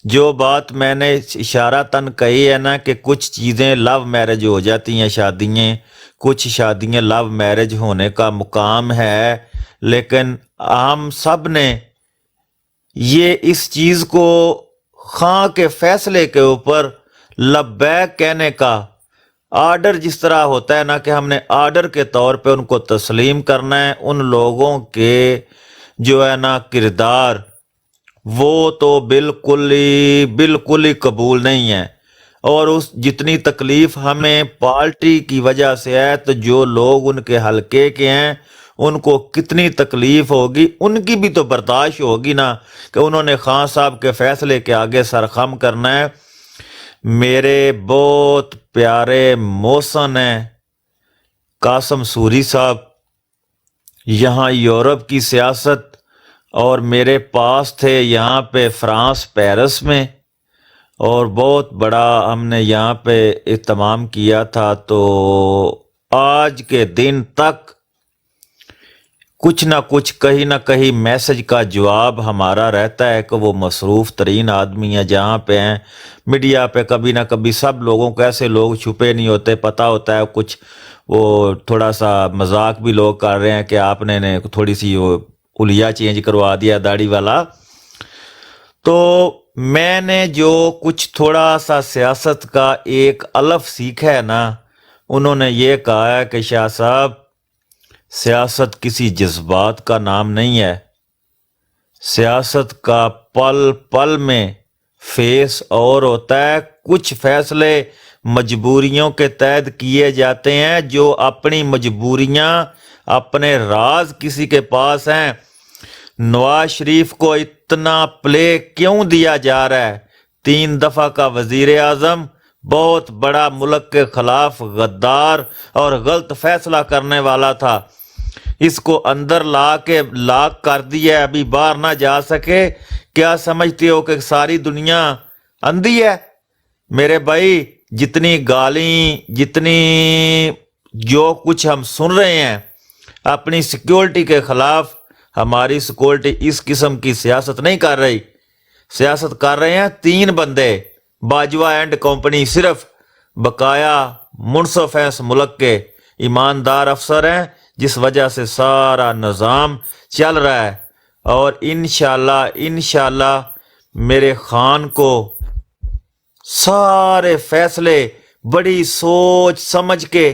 جو بات میں نے اشارتاً کہی ہے نا کہ کچھ چیزیں لو میرج ہو جاتی ہیں, شادیاں, کچھ شادیاں لو میرج ہونے کا مقام ہے, لیکن ہم سب نے یہ اس چیز کو خان کے فیصلے کے اوپر لبیک کہنے کا آرڈر جس طرح ہوتا ہے نا کہ ہم نے آرڈر کے طور پہ ان کو تسلیم کرنا ہے. ان لوگوں کے جو ہے نا کردار وہ تو بالکل ہی قبول نہیں ہے, اور اس جتنی تکلیف ہمیں پارٹی کی وجہ سے ہے تو جو لوگ ان کے حلقے کے ہیں ان کو کتنی تکلیف ہوگی, ان کی بھی تو برداشت ہوگی نا کہ انہوں نے خان صاحب کے فیصلے کے آگے سرخم کرنا ہے. میرے بہت پیارے محسن ہیں قاسم سوری صاحب, یہاں یورپ کی سیاست, اور میرے پاس تھے یہاں پہ فرانس پیرس میں, اور بہت بڑا ہم نے یہاں پہ اہتمام کیا تھا. تو آج کے دن تک کچھ نہ کچھ کہیں نہ کہیں میسج کا جواب ہمارا رہتا ہے کہ وہ مصروف ترین آدمی ہیں جہاں پہ ہیں. میڈیا پہ کبھی نہ کبھی سب لوگوں کو, ایسے لوگ چھپے نہیں ہوتے, پتہ ہوتا ہے کچھ وہ تھوڑا سا مذاق بھی لوگ کر رہے ہیں کہ آپ نے تھوڑی سی وہ اولیا چینج کروا دیا داڑھی والا. تو میں نے جو کچھ تھوڑا سا سیاست کا ایک الف سیکھا ہے نا, انہوں نے یہ کہا ہے کہ شاہ صاحب سیاست کسی جذبات کا نام نہیں ہے, سیاست کا پل پل میں فیس اور ہوتا ہے. کچھ فیصلے مجبوریوں کے تحت کیے جاتے ہیں, جو اپنی مجبوریاں اپنے راز کسی کے پاس ہیں. نواز شریف کو اتنا پلے کیوں دیا جا رہا ہے؟ 3 دفعہ کا وزیر اعظم, بہت بڑا ملک کے خلاف غدار اور غلط فیصلہ کرنے والا تھا, اس کو اندر لا کے لاک کر دیا, ابھی باہر نہ جا سکے. کیا سمجھتے ہو کہ ساری دنیا اندھی ہے؟ میرے بھائی جتنی گالیں, جتنی جو کچھ ہم سن رہے ہیں اپنی سیکیورٹی کے خلاف, ہماری سیکورٹی اس قسم کی سیاست نہیں کر رہی. سیاست کر رہے ہیں 3 بندے, باجوہ اینڈ کمپنی, صرف بقایا منصف ہیں اس ملک کے, ایماندار افسر ہیں, جس وجہ سے سارا نظام چل رہا ہے. اور انشاءاللہ میرے خان کو سارے فیصلے بڑی سوچ سمجھ کے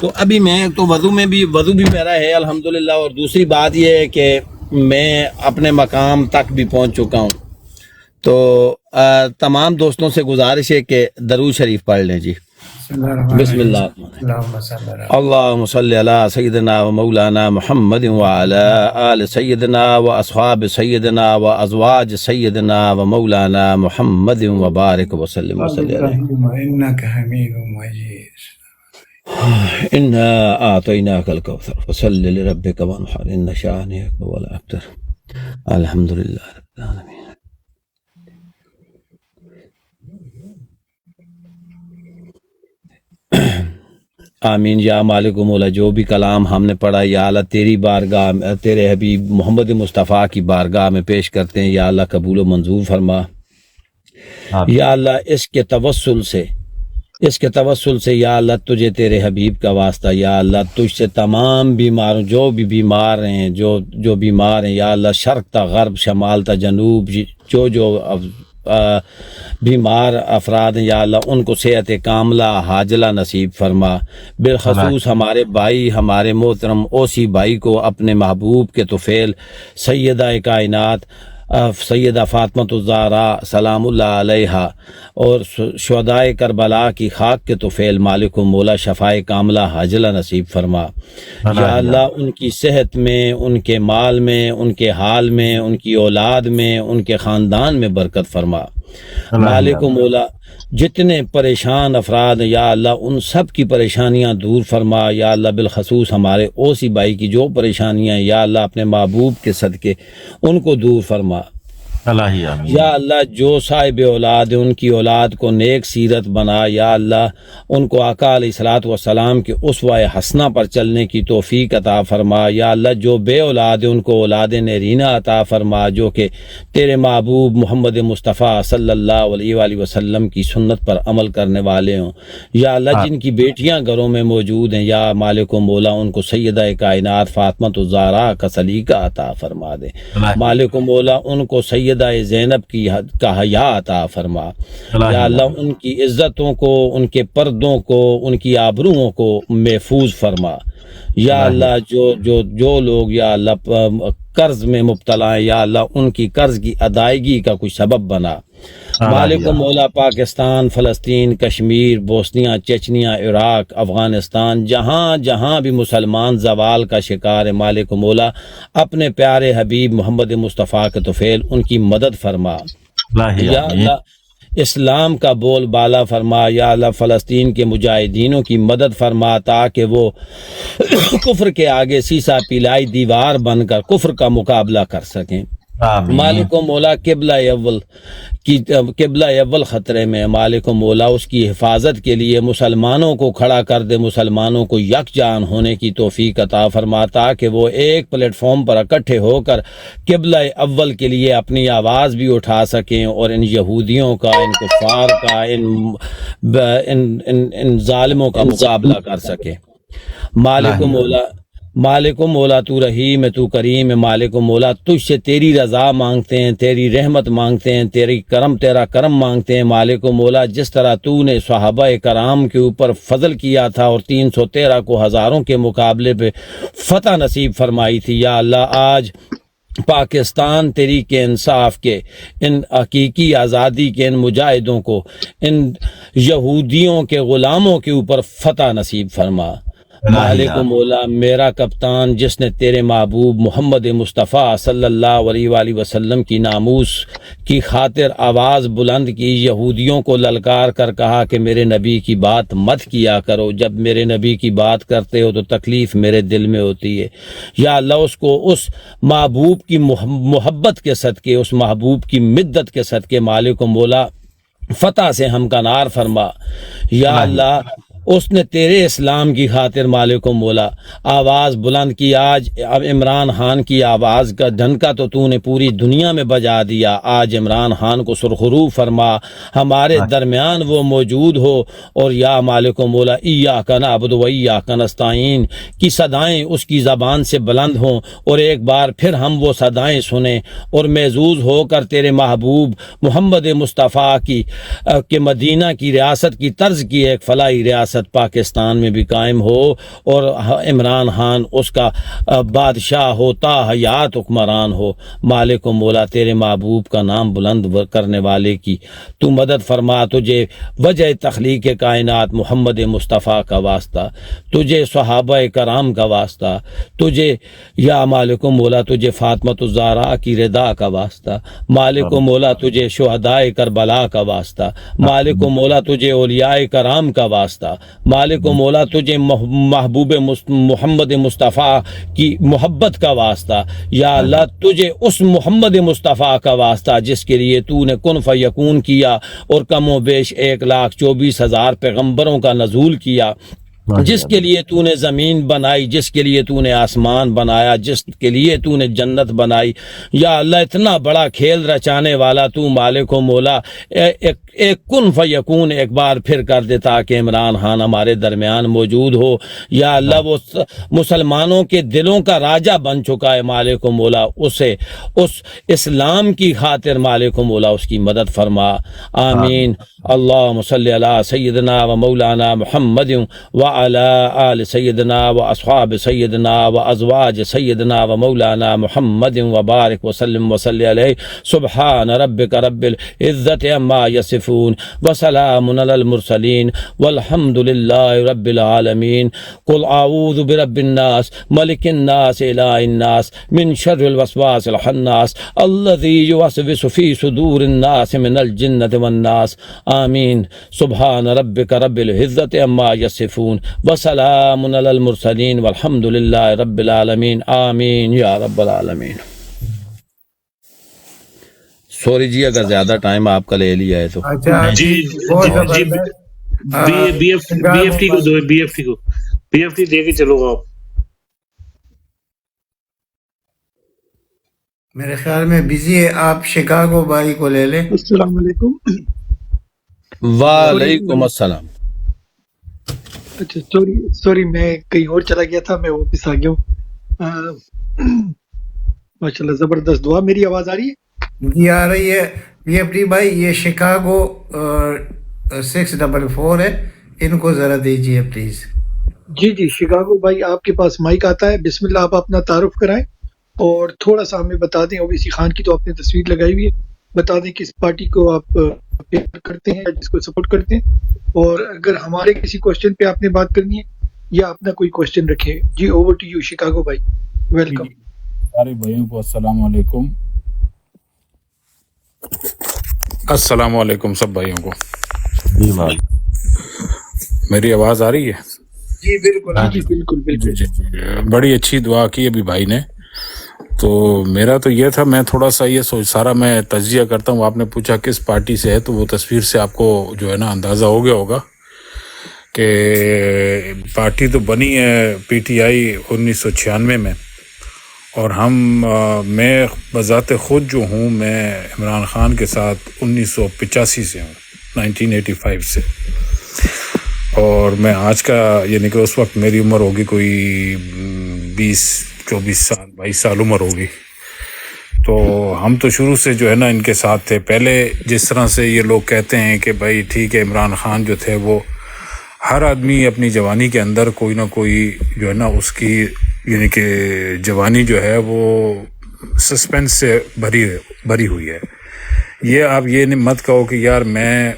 تو ابھی میں تو وضو بھی میرا ہے الحمدللہ، اور دوسری بات یہ ہے کہ میں اپنے مقام تک بھی پہنچ چکا ہوں. تو تمام دوستوں سے گزارش ہے کہ درود شریف پڑھ لیں جی. بسم اللہ الرحمن الرحیم. اللہم صلی علی سیدنا و مولانا محمد وعلی آل سیدنا و اصحاب سیدنا و ازواج سیدنا و مولانا محمد وبارک وسلم وصلی علیہ. انك حميد مجيد. انا اعطیناک الکوثر فصل لربک وانحر ان شانئک هو الابتر. الحمدللہ رب العالمین. آمین. یا مالک و مولا، جو بھی کلام ہم نے پڑھا یا اللہ تیری بارگاہ تیرے حبیب محمد مصطفیٰ کی بارگاہ میں پیش کرتے ہیں. یا اللہ قبول و منظور فرما. یا اللہ اس کے توسل سے یا اللہ تجھے تیرے حبیب کا واسطہ، یا اللہ تجھ سے تمام بیماروں جو بھی بیمار ہیں جو بیمار ہیں یا اللہ شرق تا غرب شمال تا جنوب جو بیمار افراد ہیں یا اللہ ان کو صحت کاملہ حاجلہ نصیب فرما. بالخصوص ہمارے بھائی ہمارے محترم اوسی بھائی کو اپنے محبوب کے طفیل سیدہ کائنات سیدہ فاطمۃ الزہراء سلام اللہ علیہا اور شہدائے کربلا کی خاک کے طفیل مالک و مولا شفائے کاملہ حاجلہ نصیب فرما. یا اللہ ان کی صحت میں، ان کے مال میں، ان کے حال میں، ان کی اولاد میں، ان کے خاندان میں برکت فرما. مالک و مولا جتنے پریشان افراد ہیں یا اللہ ان سب کی پریشانیاں دور فرما. یا اللہ بالخصوص ہمارے اوسی بھائی کی جو پریشانیاں ہیں یا اللہ اپنے محبوب کے صدقے ان کو دور فرما. یا اللہ جو صاحب اولاد ہیں ان کی اولاد کو نیک سیرت بنا. یا اللہ ان کو آقا علیہ الصلوۃ والسلام کے اسوہ حسنہ پر چلنے کی توفیق عطا فرما. یا اللہ جو بے اولاد ہیں ان کو اولاد نرینہ عطا فرما جو کہ تیرے محبوب محمد مصطفیٰ صلی اللہ علیہ وآلہ وسلم کی سنت پر عمل کرنے والے ہوں. یا اللہ جن کی بیٹیاں گھروں میں موجود ہیں یا مالک و مولا ان کو سیدہ کائنات فاطمۃ الزہراء کا سلیقہ عطا فرما دے. مالک و مولا ان کو سیدہ زینب کا حیا عطا فرما. یا اللہ ان کی عزتوں کو، ان کے پردوں کو، ان کی آبروؤں کو محفوظ فرما. یا اللہ جو لوگ یا اللہ قرض میں مبتلا ہیں یا اللہ ان کی قرض کی ادائیگی کا کوئی سبب بنا. مالک و مولا پاکستان، فلسطین، کشمیر، بوسنیا، چچنیا، عراق، افغانستان جہاں بھی مسلمان زوال کا شکار ہے مالک و مولا اپنے پیارے حبیب محمد مصطفیٰ کے طفیل ان کی مدد فرما. یا اللہ اسلام کا بول بالا فرما. یا اللہ فلسطین کے مجاہدینوں کی مدد فرما تاکہ وہ کفر کے آگے سیسا پیلائی دیوار بن کر کفر کا مقابلہ کر سکیں. مالک و مولا قبلہ اول خطرے میں مالک و مولا اس کی حفاظت کے لیے مسلمانوں کو کھڑا کر دے، مسلمانوں کو یکجان ہونے کی توفیق عطا فرما تاکہ وہ ایک پلیٹ فارم پر اکٹھے ہو کر قبلہ اول کے لیے اپنی آواز بھی اٹھا سکیں اور ان یہودیوں کا، ان کفار کا، ان ظالموں کا مقابلہ کر سکیں. مالک و مولا تو رحیم ہے، تو کریم ہے. مالک و مولا تجھ سے تیری رضا مانگتے ہیں، تیری رحمت مانگتے ہیں، تیرا کرم مانگتے ہیں. مالک و مولا جس طرح تو نے صحابہ کرام کے اوپر فضل کیا تھا اور 313 کو ہزاروں کے مقابلے پہ فتح نصیب فرمائی تھی، یا اللہ آج پاکستان تحریک انصاف کے ان حقیقی آزادی کے ان مجاہدوں کو، ان یہودیوں کے غلاموں کے اوپر فتح نصیب فرما. مالک و مولا میرا کپتان جس نے تیرے محبوب محمد مصطفیٰ صلی اللہ علیہ وآلہ وسلم کی ناموس کی خاطر آواز بلند کی، یہودیوں کو للکار کر کہا کہ میرے نبی کی بات مت کیا کرو، جب میرے نبی کی بات کرتے ہو تو تکلیف میرے دل میں ہوتی ہے. یا اللہ اس کو اس محبوب کی محبت کے صدقے، اس محبوب کی مدت کے صدقے مالک و مولا فتح سے ہمکنار فرما. یا اللہ اس نے تیرے اسلام کی خاطر مالک و مولا آواز بلند کی. آج عمران خان کی آواز کا ڈھنکا تو نے پوری دنیا میں بجا دیا. آج عمران خان کو سرخرو فرما، ہمارے درمیان وہ موجود ہو اور یا مالک و مولا ایاک نعبد و ایاک نستعین کی صدائیں اس کی زبان سے بلند ہوں اور ایک بار پھر ہم وہ صدائیں سنیں اور محظوظ ہو کر تیرے محبوب محمد مصطفیٰ کی کہ مدینہ کی ریاست کی طرز کی ایک فلاحی ریاست ریاست پاکستان میں بھی قائم ہو اور عمران خان اس کا بادشاہ ہوتا حیات حکمران ہو. مالک و مولا تیرے محبوب کا نام بلند کرنے والے کی تو مدد فرما. تجھے وجہ تخلیق کائنات محمد مصطفیٰ کا واسطہ, تجھے صحابہ کرام کا واسطہ, تجھے یا مالک و مولا تجھے فاطمۃ الزہرا کی رضا کا واسطہ, مالک و مولا تجھے شہدائے کربلا کا واسطہ, مالک و مولا تجھے اولیاء کرام کا واسطہ, مالک و مولا تجھے محبوب محمد مصطفیٰ کی محبت کا واسطہ. یا اللہ تجھے اس محمد مصطفیٰ کا واسطہ جس کے لیے تو نے کن فیکون کیا اور کم و بیش 1,24,000 پیغمبروں کا نزول کیا, جس کے لیے تو نے زمین بنائی, جس کے لیے تو نے آسمان بنایا, جس کے لیے تو نے جنت بنائی. یا اللہ اتنا بڑا کھیل رچانے والا تو مالک و مولا ایک کن فیکون ایک بار پھر کر دے تاکہ عمران خان ہمارے درمیان موجود ہو. یا اللہ وہ مسلمانوں کے دلوں کا راجہ بن چکا ہے مالک و مولا, اسے اس اسلام کی خاطر مالک و مولا اس کی مدد فرما. آمین. اللہم صلی علی سیدنا و مولانا محمد وعلی آل سیدنا و اصحاب سیدنا و ازواج سیدنا و مولانا محمد وبارک وسلم وصلی علیہ. سبحان ربک رب العزت عما یصفون وسلام علی المرسلین والحمد للہ رب العالمین. قل اعوذ برب الناس ملک الناس الہ الناس من شر الوسواس الخناس الذی یوسوس فی صدور الناس من الجنۃ والناس. آمین. سبحان ربک رب العزت عما یصفون وسلام علی المرسلین والحمد للہ رب العالمین. آمین یا رب العالمین. سوری جی اگر زیادہ ٹائم آپ کا لے لیا ہے تو. اچھا جی بہت جی زبردست. بی ایف ٹی کو دو, بی ایف ٹی دے کے چلو آپ. میرے خیال میں بزی ہے, آپ شکاگو بھائی کو لے لیں. السلام علیکم. وعلیکم السلام. اچھا سوری میں کہیں اور چلا گیا تھا, میں واپس آ گیا ہوں. ماشاءاللہ زبردست دعا. میری آواز آ رہی ہے؟ جی آ رہی ہے. بی ایف ٹی بھائی یہ شکاگو 644 ہے, ان کو ذرا دیجیے پلیز. جی شکاگو بھائی آپ کے پاس مائک آتا ہے. بسم اللہ, آپ اپنا تعارف کرائیں اور تھوڑا سا ہمیں بتا دیں. اویسی خان کی تو آپ نے تصویر لگائی ہوئی ہے, بتا دیں کس پارٹی کو آپ پیار کرتے ہیں, جس کو سپورٹ کرتے ہیں, اور اگر ہمارے کسی کوشچن پہ آپ نے بات کرنی ہے یا اپنا کوئی کوشچن رکھے. G over to you Chicago بھائی, ویلکم. سارے بھائیوں کو السلام علیکم. السلام علیکم سب بھائیوں کو. میری آواز آ رہی ہے؟ جی بالکل. بڑی اچھی دعا کی ابھی بھائی نے. تو میرا تو یہ تھا, میں تھوڑا سا یہ سارا میں تجزیہ کرتا ہوں. آپ نے پوچھا کس پارٹی سے ہے, تو وہ تصویر سے آپ کو جو ہے نا اندازہ ہو گیا ہوگا کہ پارٹی تو بنی ہے پی ٹی آئی 1996 میں, اور میں بذات خود جو ہوں میں عمران خان کے ساتھ 1985 سے ہوں, 1985 سے. اور میں آج کا یعنی کہ اس وقت میری عمر ہوگی کوئی 20-24 سال 22 سال عمر ہوگی. تو ہم تو شروع سے جو ہے نا ان کے ساتھ تھے. پہلے جس طرح سے یہ لوگ کہتے ہیں کہ بھائی ٹھیک ہے عمران خان جو تھے وہ ہر آدمی اپنی جوانی کے اندر کوئی نہ کوئی جو ہے نا اس کی یعنی کہ جوانی جو ہے وہ سسپینس سے بھری ہوئی ہے. یہ آپ یہ مت کہو کہ یار میں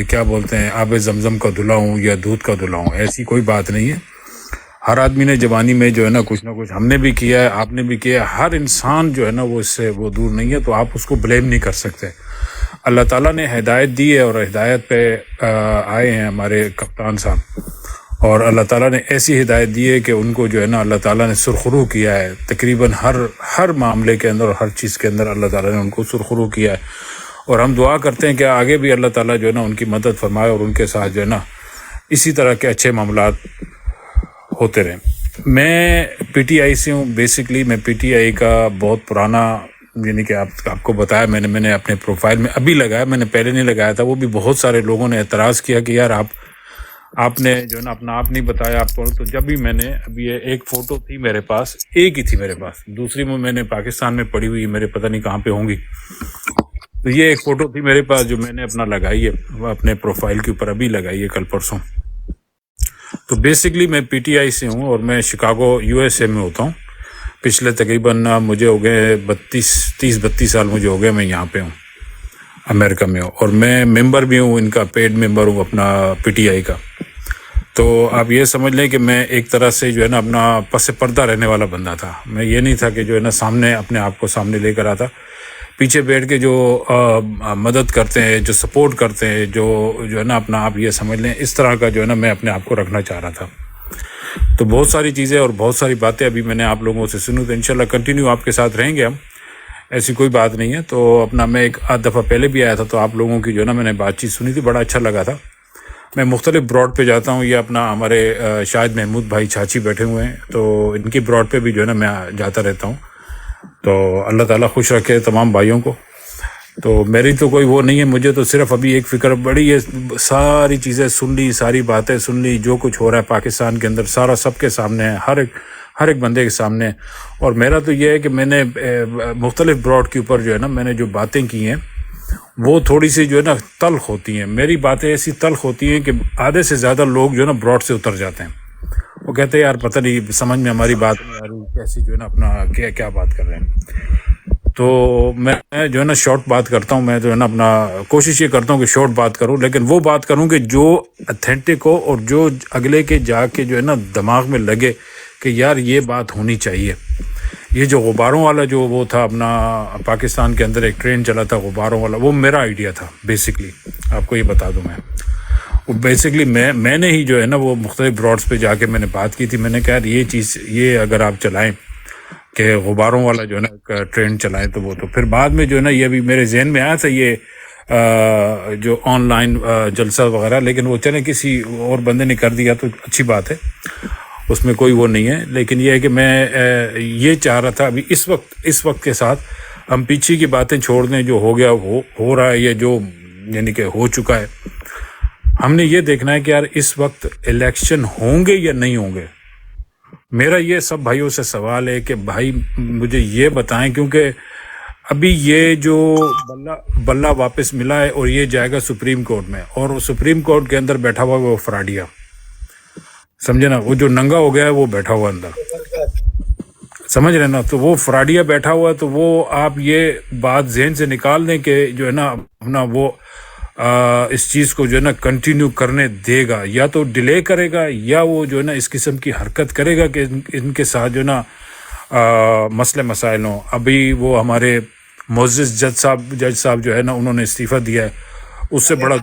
کیا بولتے ہیں آب زمزم کا دلہا ہوں یا دودھ کا دلہا ہوں. ایسی کوئی بات نہیں ہے. ہر آدمی نے جوانی میں جو ہے نا کچھ نہ کچھ, ہم نے بھی کیا ہے, آپ نے بھی کیا ہے. ہر انسان جو ہے نا وہ اس سے وہ دور نہیں ہے, تو آپ اس کو بلیم نہیں کر سکتے. اللہ تعالیٰ نے ہدایت دی ہے اور ہدایت پہ آئے ہیں ہمارے کپتان صاحب, اور اللہ تعالیٰ نے ایسی ہدایت دی ہے کہ ان کو جو ہے نا اللہ تعالیٰ نے سرخرو کیا ہے. تقریباً ہر معاملے کے اندر اور ہر چیز کے اندر اللہ تعالیٰ نے ان کو سرخرو کیا ہے. اور ہم دعا کرتے ہیں کہ آگے بھی اللہ تعالیٰ جو ہے نا ان کی مدد فرمائے اور ان کے ساتھ جو ہے نا اسی طرح کے اچھے معاملات ہوتے رہیں. میں پی ٹی آئی سے ہوں. بیسکلی میں پی ٹی آئی کا بہت پرانا, یعنی کہ آپ کو بتایا میں نے اپنے پروفائل میں ابھی لگایا, میں نے پہلے نہیں لگایا تھا. وہ بھی بہت سارے لوگوں نے اعتراض کیا کہ یار آپ نے جو ہے نا اپنا آپ نہیں بتایا آپ کو. تو جب بھی میں نے ابھی ایک فوٹو تھی میرے پاس, ایک ہی تھی میرے پاس, دوسری میں نے پاکستان میں پڑی ہوئی میرے پتہ نہیں کہاں پہ ہوں گی. تو یہ ایک فوٹو تھی میرے پاس جو میں نے اپنا لگائی ہے اپنے پروفائل کے اوپر، ابھی لگائی ہے کل پرسوں. تو بیسکلی میں پی ٹی آئی سے ہوں اور میں شکاگو یو ایس اے میں ہوتا ہوں. پچھلے تقریباً مجھے ہو گئے 32 سال مجھے ہو گئے میں یہاں پہ ہوں امریکہ میں ہوں، اور میں ممبر بھی ہوں ان کا، پیڈ ممبر ہوں اپنا پی ٹی آئی کا. تو آپ یہ سمجھ لیں کہ میں ایک طرح سے جو ہے نا اپنا پس پردہ رہنے والا بندہ تھا. میں یہ نہیں تھا کہ جو ہے نا سامنے اپنے آپ کو سامنے لے کر آتا، پیچھے بیٹھ کے جو مدد کرتے ہیں، جو سپورٹ کرتے ہیں، جو ہے نا اپنا آپ یہ سمجھ لیں اس طرح کا جو ہے نا میں اپنے آپ کو رکھنا چاہ رہا تھا. تو بہت ساری چیزیں اور بہت ساری باتیں ابھی میں نے آپ لوگوں سے سنوں، تو انشاءاللہ کنٹینیو آپ کے ساتھ رہیں گے ہم، ایسی کوئی بات نہیں ہے. تو اپنا میں ایک آدھ دفعہ پہلے بھی آیا تھا، تو آپ لوگوں کی جو ہے نا میں نے بات چیت سنی تھی، بڑا اچھا لگا تھا. میں مختلف براڈ پہ جاتا ہوں، یہ اپنا ہمارے شاہد محمود بھائی چھاچی بیٹھے ہوئے ہیں، تو ان کی براڈ پہ بھی جو ہے نا میں جاتا رہتا ہوں. تو اللہ تعالیٰ خوش رکھے تمام بھائیوں کو. تو میری تو کوئی وہ نہیں ہے، مجھے تو صرف ابھی ایک فکر بڑی ہے، ساری چیزیں سن لی، ساری باتیں سن لی، جو کچھ ہو رہا ہے پاکستان کے اندر سارا سب کے سامنے ہے، ہر ایک بندے کے سامنے. اور میرا تو یہ ہے کہ میں نے مختلف براڈ کے اوپر جو ہے نا میں نے جو باتیں کی ہیں وہ تھوڑی سی جو ہے نا تلخ ہوتی ہیں. میری باتیں ایسی تلخ ہوتی ہیں کہ آدھے سے زیادہ لوگ جو ہے نا براڈ سے اتر جاتے ہیں. وہ کہتے ہیں یار پتہ نہیں سمجھ میں ہماری بات نہیں آ رہی، کیسی جو ہے نا اپنا کیا بات کر رہے ہیں. تو میں جو ہے نا شارٹ بات کرتا ہوں، میں جو ہے نا اپنا کوشش یہ کرتا ہوں کہ شارٹ بات کروں، لیکن وہ بات کروں کہ جو اتھینٹک ہو اور جو اگلے کے جا کے جو ہے نا دماغ میں لگے کہ یار یہ بات ہونی چاہیے. یہ جو غباروں والا جو وہ تھا اپنا پاکستان کے اندر ایک ٹرین چلا تھا غباروں والا، وہ میرا آئیڈیا تھا بیسکلی. آپ کو یہ بتا دوں میں بیسکلی میں نے ہی جو ہے نا وہ مختلف براڈز پہ جا کے میں نے بات کی تھی. میں نے کہا یہ چیز یہ اگر آپ چلائیں کہ غباروں والا جو ہے نا ٹرین چلائیں تو وہ تو پھر بعد میں جو ہے نا یہ بھی میرے ذہن میں آیا تھا یہ جو آن لائن جلسہ وغیرہ، لیکن وہ چلیں کسی اور بندے نے کر دیا تو اچھی بات ہے، اس میں کوئی وہ نہیں ہے. لیکن یہ ہے کہ میں یہ چاہ رہا تھا ابھی اس وقت کے ساتھ ہم پیچھے کی باتیں چھوڑ دیں، جو ہو گیا ہو رہا ہے یا جو یعنی کہ ہو چکا ہے. ہم نے یہ دیکھنا ہے کہ یار اس وقت الیکشن ہوں گے یا نہیں ہوں گے. میرا یہ سب بھائیوں سے سوال ہے کہ بھائی مجھے یہ بتائیں، کیونکہ ابھی یہ جو بلہ واپس ملا ہے اور یہ جائے گا سپریم کورٹ میں، اور سپریم کورٹ کے اندر بیٹھا ہوا وہ فراڈیا، سمجھے نا، وہ جو ننگا ہو گیا ہے وہ بیٹھا ہوا اندر، سمجھ رہے نا. تو وہ فراڈیا بیٹھا ہوا ہے، تو وہ آپ یہ بات ذہن سے نکال دیں کہ جو ہے نا اپنا وہ اس چیز کو جو ہے نا کنٹینیو کرنے دے گا، یا تو ڈیلے کرے گا یا وہ جو ہے نا اس قسم کی حرکت کرے گا کہ ان کے ساتھ جو ہے نا مسئلے مسائل ہوں. ابھی وہ ہمارے معزز جج صاحب جو ہے نا انہوں نے استعفیٰ دیا ہے، اس سے بڑا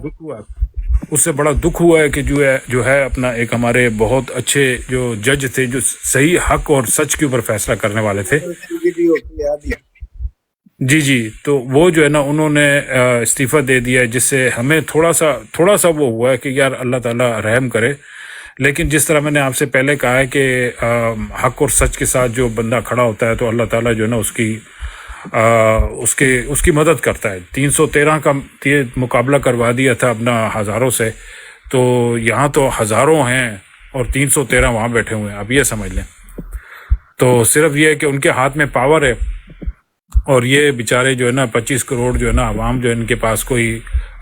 دکھ ہوا ہے کہ جو ہے اپنا ایک ہمارے بہت اچھے جو جج تھے، جو صحیح حق اور سچ کے اوپر فیصلہ کرنے والے تھے. جی تو وہ جو ہے نا انہوں نے استعفیٰ دے دیا ہے، جس سے ہمیں تھوڑا سا وہ ہوا ہے کہ یار اللہ تعالیٰ رحم کرے. لیکن جس طرح میں نے آپ سے پہلے کہا ہے کہ حق اور سچ کے ساتھ جو بندہ کھڑا ہوتا ہے تو اللہ تعالیٰ جو ہے نا اس کی مدد کرتا ہے. 313 کا مقابلہ کروا دیا تھا اپنا ہزاروں سے، تو یہاں تو ہزاروں ہیں اور 313 وہاں بیٹھے ہوئے ہیں، آپ یہ سمجھ لیں. تو صرف یہ ہے کہ ان کے ہاتھ میں پاور ہے، اور یہ بیچارے جو ہے نا 25 کروڑ جو ہے نا عوام جو ہے ان کے پاس کوئی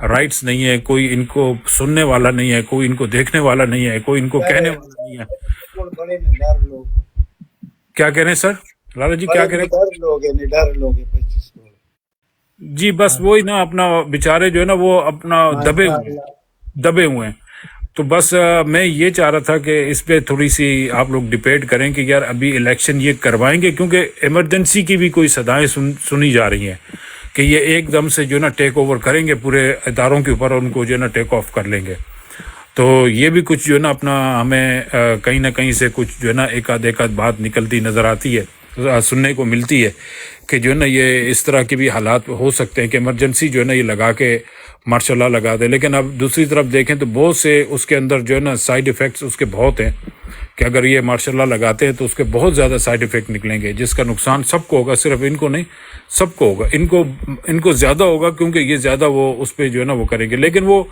رائٹس نہیں ہے، کوئی ان کو سننے والا نہیں ہے، کوئی ان کو دیکھنے والا نہیں ہے، کوئی ان کو کہنے والا نہیں ہے. کیا کہہ رہے ہیں سر لالا جی، کیا کہہ رہے ہیں؟ جی بس وہی نا اپنا بیچارے جو ہے نا وہ اپنا دبے ہوئے ہیں. تو بس میں یہ چاہ رہا تھا کہ اس پہ تھوڑی سی آپ لوگ ڈیبیٹ کریں کہ یار ابھی الیکشن یہ کروائیں گے، کیونکہ ایمرجنسی کی بھی کوئی صدائیں سنی جا رہی ہیں کہ یہ ایک دم سے جو ہے نا ٹیک اوور کریں گے پورے اداروں کے اوپر، اور ان کو جو ہے نا ٹیک آف کر لیں گے. تو یہ بھی کچھ جو ہے نا اپنا ہمیں کہیں نہ کہیں سے کچھ جو ہے نا ایک آدھ بات نکلتی نظر آتی ہے، سننے کو ملتی ہے کہ جو ہے نا یہ اس طرح کے بھی حالات ہو سکتے ہیں کہ ایمرجنسی جو ہے نا یہ لگا کے ماشاء اللہ لگا دے. لیکن اب دوسری طرف دیکھیں تو بہت سے اس کے اندر جو ہے نا سائیڈ ایفیکٹس اس کے بہت ہیں کہ اگر یہ ماشاء اللہ لگاتے ہیں تو اس کے بہت زیادہ سائیڈ ایفیکٹ نکلیں گے، جس کا نقصان سب کو ہوگا، صرف ان کو نہیں سب کو ہوگا. ان کو زیادہ ہوگا کیونکہ یہ زیادہ وہ اس پہ جو ہے نا وہ کریں گے. لیکن وہ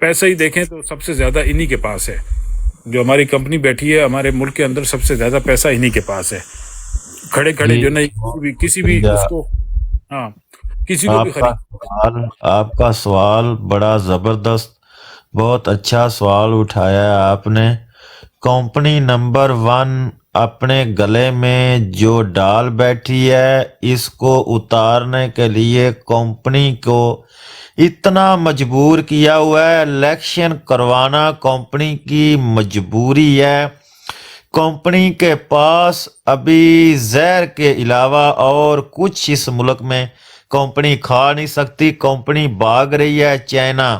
پیسہ ہی دیکھیں تو سب سے زیادہ انہی کے پاس ہے. جو ہماری کمپنی بیٹھی ہے ہمارے ملک کے اندر سب سے زیادہ پیسہ انہی کے پاس ہے. کھڑے جو ہے نا کسی بھی اس کو کسی کو بھی خرید آپ کا سوال بڑا زبردست، بہت اچھا سوال اٹھایا ہے آپ نے۔ کمپنی نمبر 1 اپنے گلے میں جو ڈال بیٹھی ہے، اس کو اتارنے کے لیے کمپنی کو اتنا مجبور کیا ہوا ہے، الیکشن کروانا کمپنی کی مجبوری ہے۔ کمپنی کے پاس ابھی زہر کے علاوہ اور کچھ اس ملک میں کمپنی کھا نہیں سکتی۔ کمپنی بھاگ رہی ہے چائنا،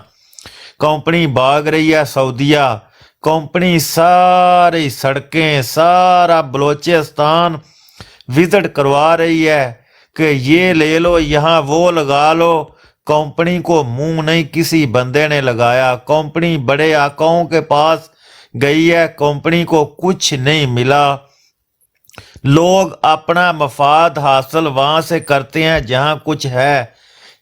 کمپنی بھاگ رہی ہے سعودیہ، کمپنی ساری سڑکیں، سارا بلوچستان وزٹ کروا رہی ہے کہ یہ لے لو، یہاں وہ لگا لو۔ کمپنی کو منہ نہیں کسی بندے نے لگایا، کمپنی بڑے آقاؤں کے پاس گئی ہے، کمپنی کو کچھ نہیں ملا۔ لوگ اپنا مفاد حاصل وہاں سے کرتے ہیں جہاں کچھ ہے۔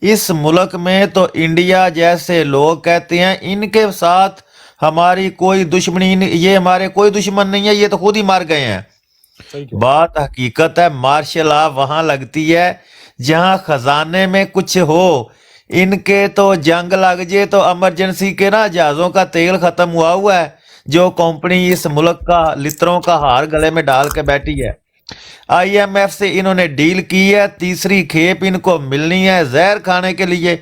اس ملک میں تو انڈیا جیسے لوگ کہتے ہیں ان کے ساتھ ہماری کوئی دشمنی، یہ ہمارے کوئی دشمن نہیں ہے، یہ تو خود ہی مار گئے ہیں۔ بات حقیقت ہے، مارشل لا وہاں لگتی ہے جہاں خزانے میں کچھ ہو۔ ان کے تو جنگ لگ جائے تو ایمرجنسی کے نا جہازوں کا تیل ختم ہوا ہے، جو کمپنی اس ملک کا لتروں کا ہار گلے میں ڈال کے بیٹھی ہے۔ آئی ایم ایف سے انہوں نے ڈیل کی ہے، تیسری کھیپ ان کو ملنی ہے زہر کھانے کے لیے۔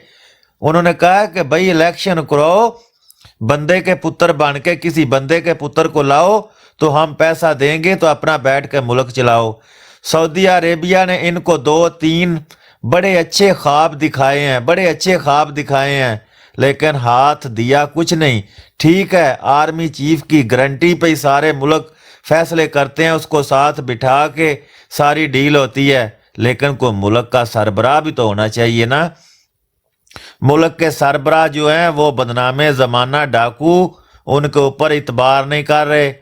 انہوں نے کہا کہ بھائی الیکشن کرو، بندے کے پتر بن کے کسی بندے کے پتر کو لاؤ تو ہم پیسہ دیں گے تو اپنا بیٹھ کے ملک چلاؤ۔ سعودی عربیہ نے ان کو 2-3 بڑے اچھے خواب دکھائے ہیں، بڑے اچھے خواب دکھائے ہیں، لیکن ہاتھ دیا کچھ نہیں۔ ٹھیک ہے، آرمی چیف کی گارنٹی پہ ہی سارے ملک فیصلے کرتے ہیں، اس کو ساتھ بٹھا کے ساری ڈیل ہوتی ہے، لیکن کوئی ملک کا سربراہ بھی تو ہونا چاہیے نا۔ ملک کے سربراہ جو ہیں وہ بدنام زمانہ ڈاکو، ان کے اوپر اعتبار نہیں کر رہے۔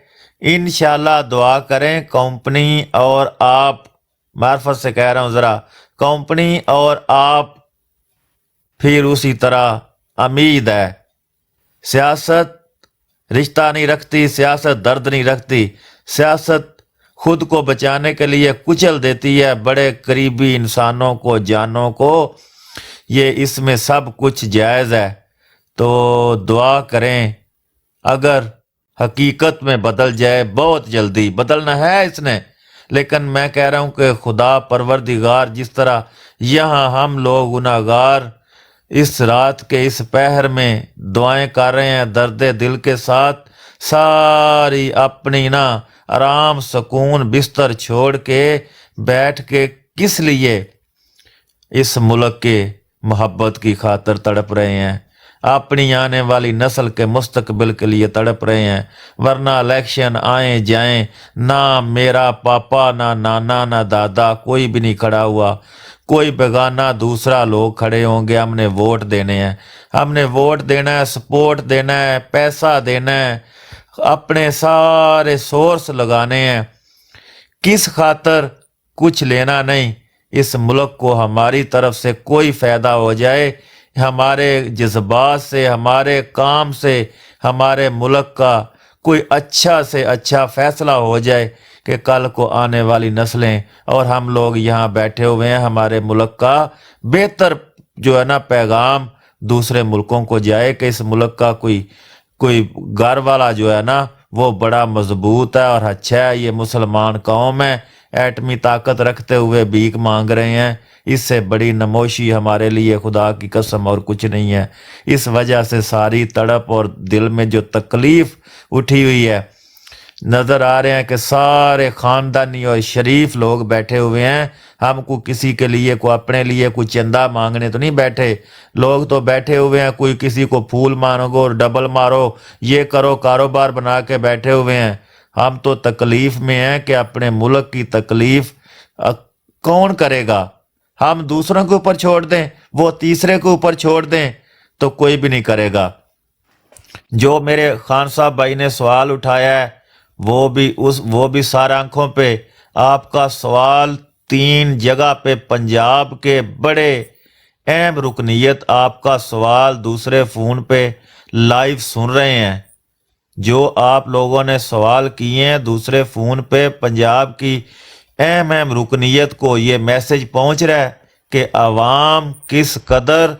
انشاءاللہ دعا کریں کمپنی اور آپ، معرفت سے کہہ رہا ہوں ذرا، کمپنی اور آپ پھر اسی طرح امید ہے۔ سیاست رشتہ نہیں رکھتی، سیاست درد نہیں رکھتی، سیاست خود کو بچانے کے لیے کچل دیتی ہے بڑے قریبی انسانوں کو، جانوں کو۔ یہ اس میں سب کچھ جائز ہے، تو دعا کریں اگر حقیقت میں بدل جائے، بہت جلدی بدلنا ہے اس نے، لیکن میں کہہ رہا ہوں کہ خدا پروردگار جس طرح یہاں ہم لوگ گناہگار اس رات کے اس پہر میں دعائیں کر رہے ہیں درد دل کے ساتھ، ساری اپنی نا آرام سکون بستر چھوڑ کے بیٹھ کے کس لیے اس ملک کے محبت کی خاطر تڑپ رہے ہیں، اپنی آنے والی نسل کے مستقبل کے لیے تڑپ رہے ہیں۔ ورنہ الیکشن آئیں جائیں، نہ میرا پاپا، نہ نانا، نہ دادا، کوئی بھی نہیں کھڑا ہوا، کوئی بیگانہ دوسرا لوگ کھڑے ہوں گے۔ ہم نے ووٹ دینے ہیں، ہم نے ووٹ دینا ہے، سپورٹ دینا ہے، پیسہ دینا ہے، اپنے سارے سورس لگانے ہیں، کس خاطر کچھ لینا نہیں۔ اس ملک کو ہماری طرف سے کوئی فائدہ ہو جائے، ہمارے جذبات سے، ہمارے کام سے، ہمارے ملک کا کوئی اچھا سے اچھا فیصلہ ہو جائے کہ کل کو آنے والی نسلیں اور ہم لوگ یہاں بیٹھے ہوئے ہیں، ہمارے ملک کا بہتر جو ہے نا پیغام دوسرے ملکوں کو جائے کہ اس ملک کا کوئی گھر والا جو ہے نا وہ بڑا مضبوط ہے اور اچھا ہے، یہ مسلمان قوم ہے، ایٹمی طاقت رکھتے ہوئے بھیک مانگ رہے ہیں، اس سے بڑی نموشی ہمارے لیے خدا کی قسم اور کچھ نہیں ہے۔ اس وجہ سے ساری تڑپ اور دل میں جو تکلیف اٹھی ہوئی ہے، نظر آ رہے ہیں کہ سارے خاندانی اور شریف لوگ بیٹھے ہوئے ہیں۔ ہم کو کسی کے لیے کوئی اپنے لیے کوئی چندہ مانگنے تو نہیں بیٹھے، لوگ تو بیٹھے ہوئے ہیں کوئی کسی کو پھول مانگو، ڈبل مارو، یہ کرو، کاروبار بنا کے بیٹھے ہوئے ہیں۔ ہم تو تکلیف میں ہیں کہ اپنے ملک کی تکلیف کون کرے گا؟ ہم دوسروں کے اوپر چھوڑ دیں، وہ تیسرے کے اوپر چھوڑ دیں تو کوئی بھی نہیں کرے گا۔ جو میرے خان صاحب بھائی نے سوال اٹھایا ہے وہ بھی سارا آنکھوں پہ، آپ کا سوال 3 جگہ پہ پنجاب کے بڑے اہم رکنیت آپ کا سوال دوسرے فون پہ لائیو سن رہے ہیں۔ جو آپ لوگوں نے سوال کیے ہیں دوسرے فون پہ، پنجاب کی اہم رکنیت کو یہ میسج پہنچ رہا ہے کہ عوام کس قدر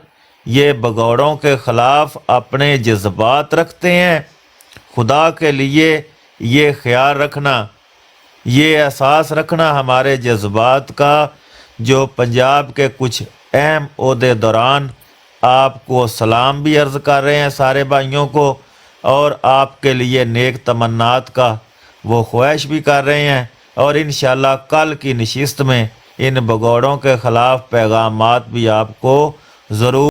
یہ بگوڑوں کے خلاف اپنے جذبات رکھتے ہیں. خدا کے لیے یہ خیال رکھنا، یہ احساس رکھنا ہمارے جذبات کا، جو پنجاب کے کچھ اہم عہدے دوران آپ کو سلام بھی عرض کر رہے ہیں سارے بھائیوں کو، اور آپ کے لیے نیک تمنات کا وہ خواہش بھی کر رہے ہیں. اور انشاءاللہ کل کی نشست میں ان بگوڑوں کے خلاف پیغامات بھی آپ کو ضرور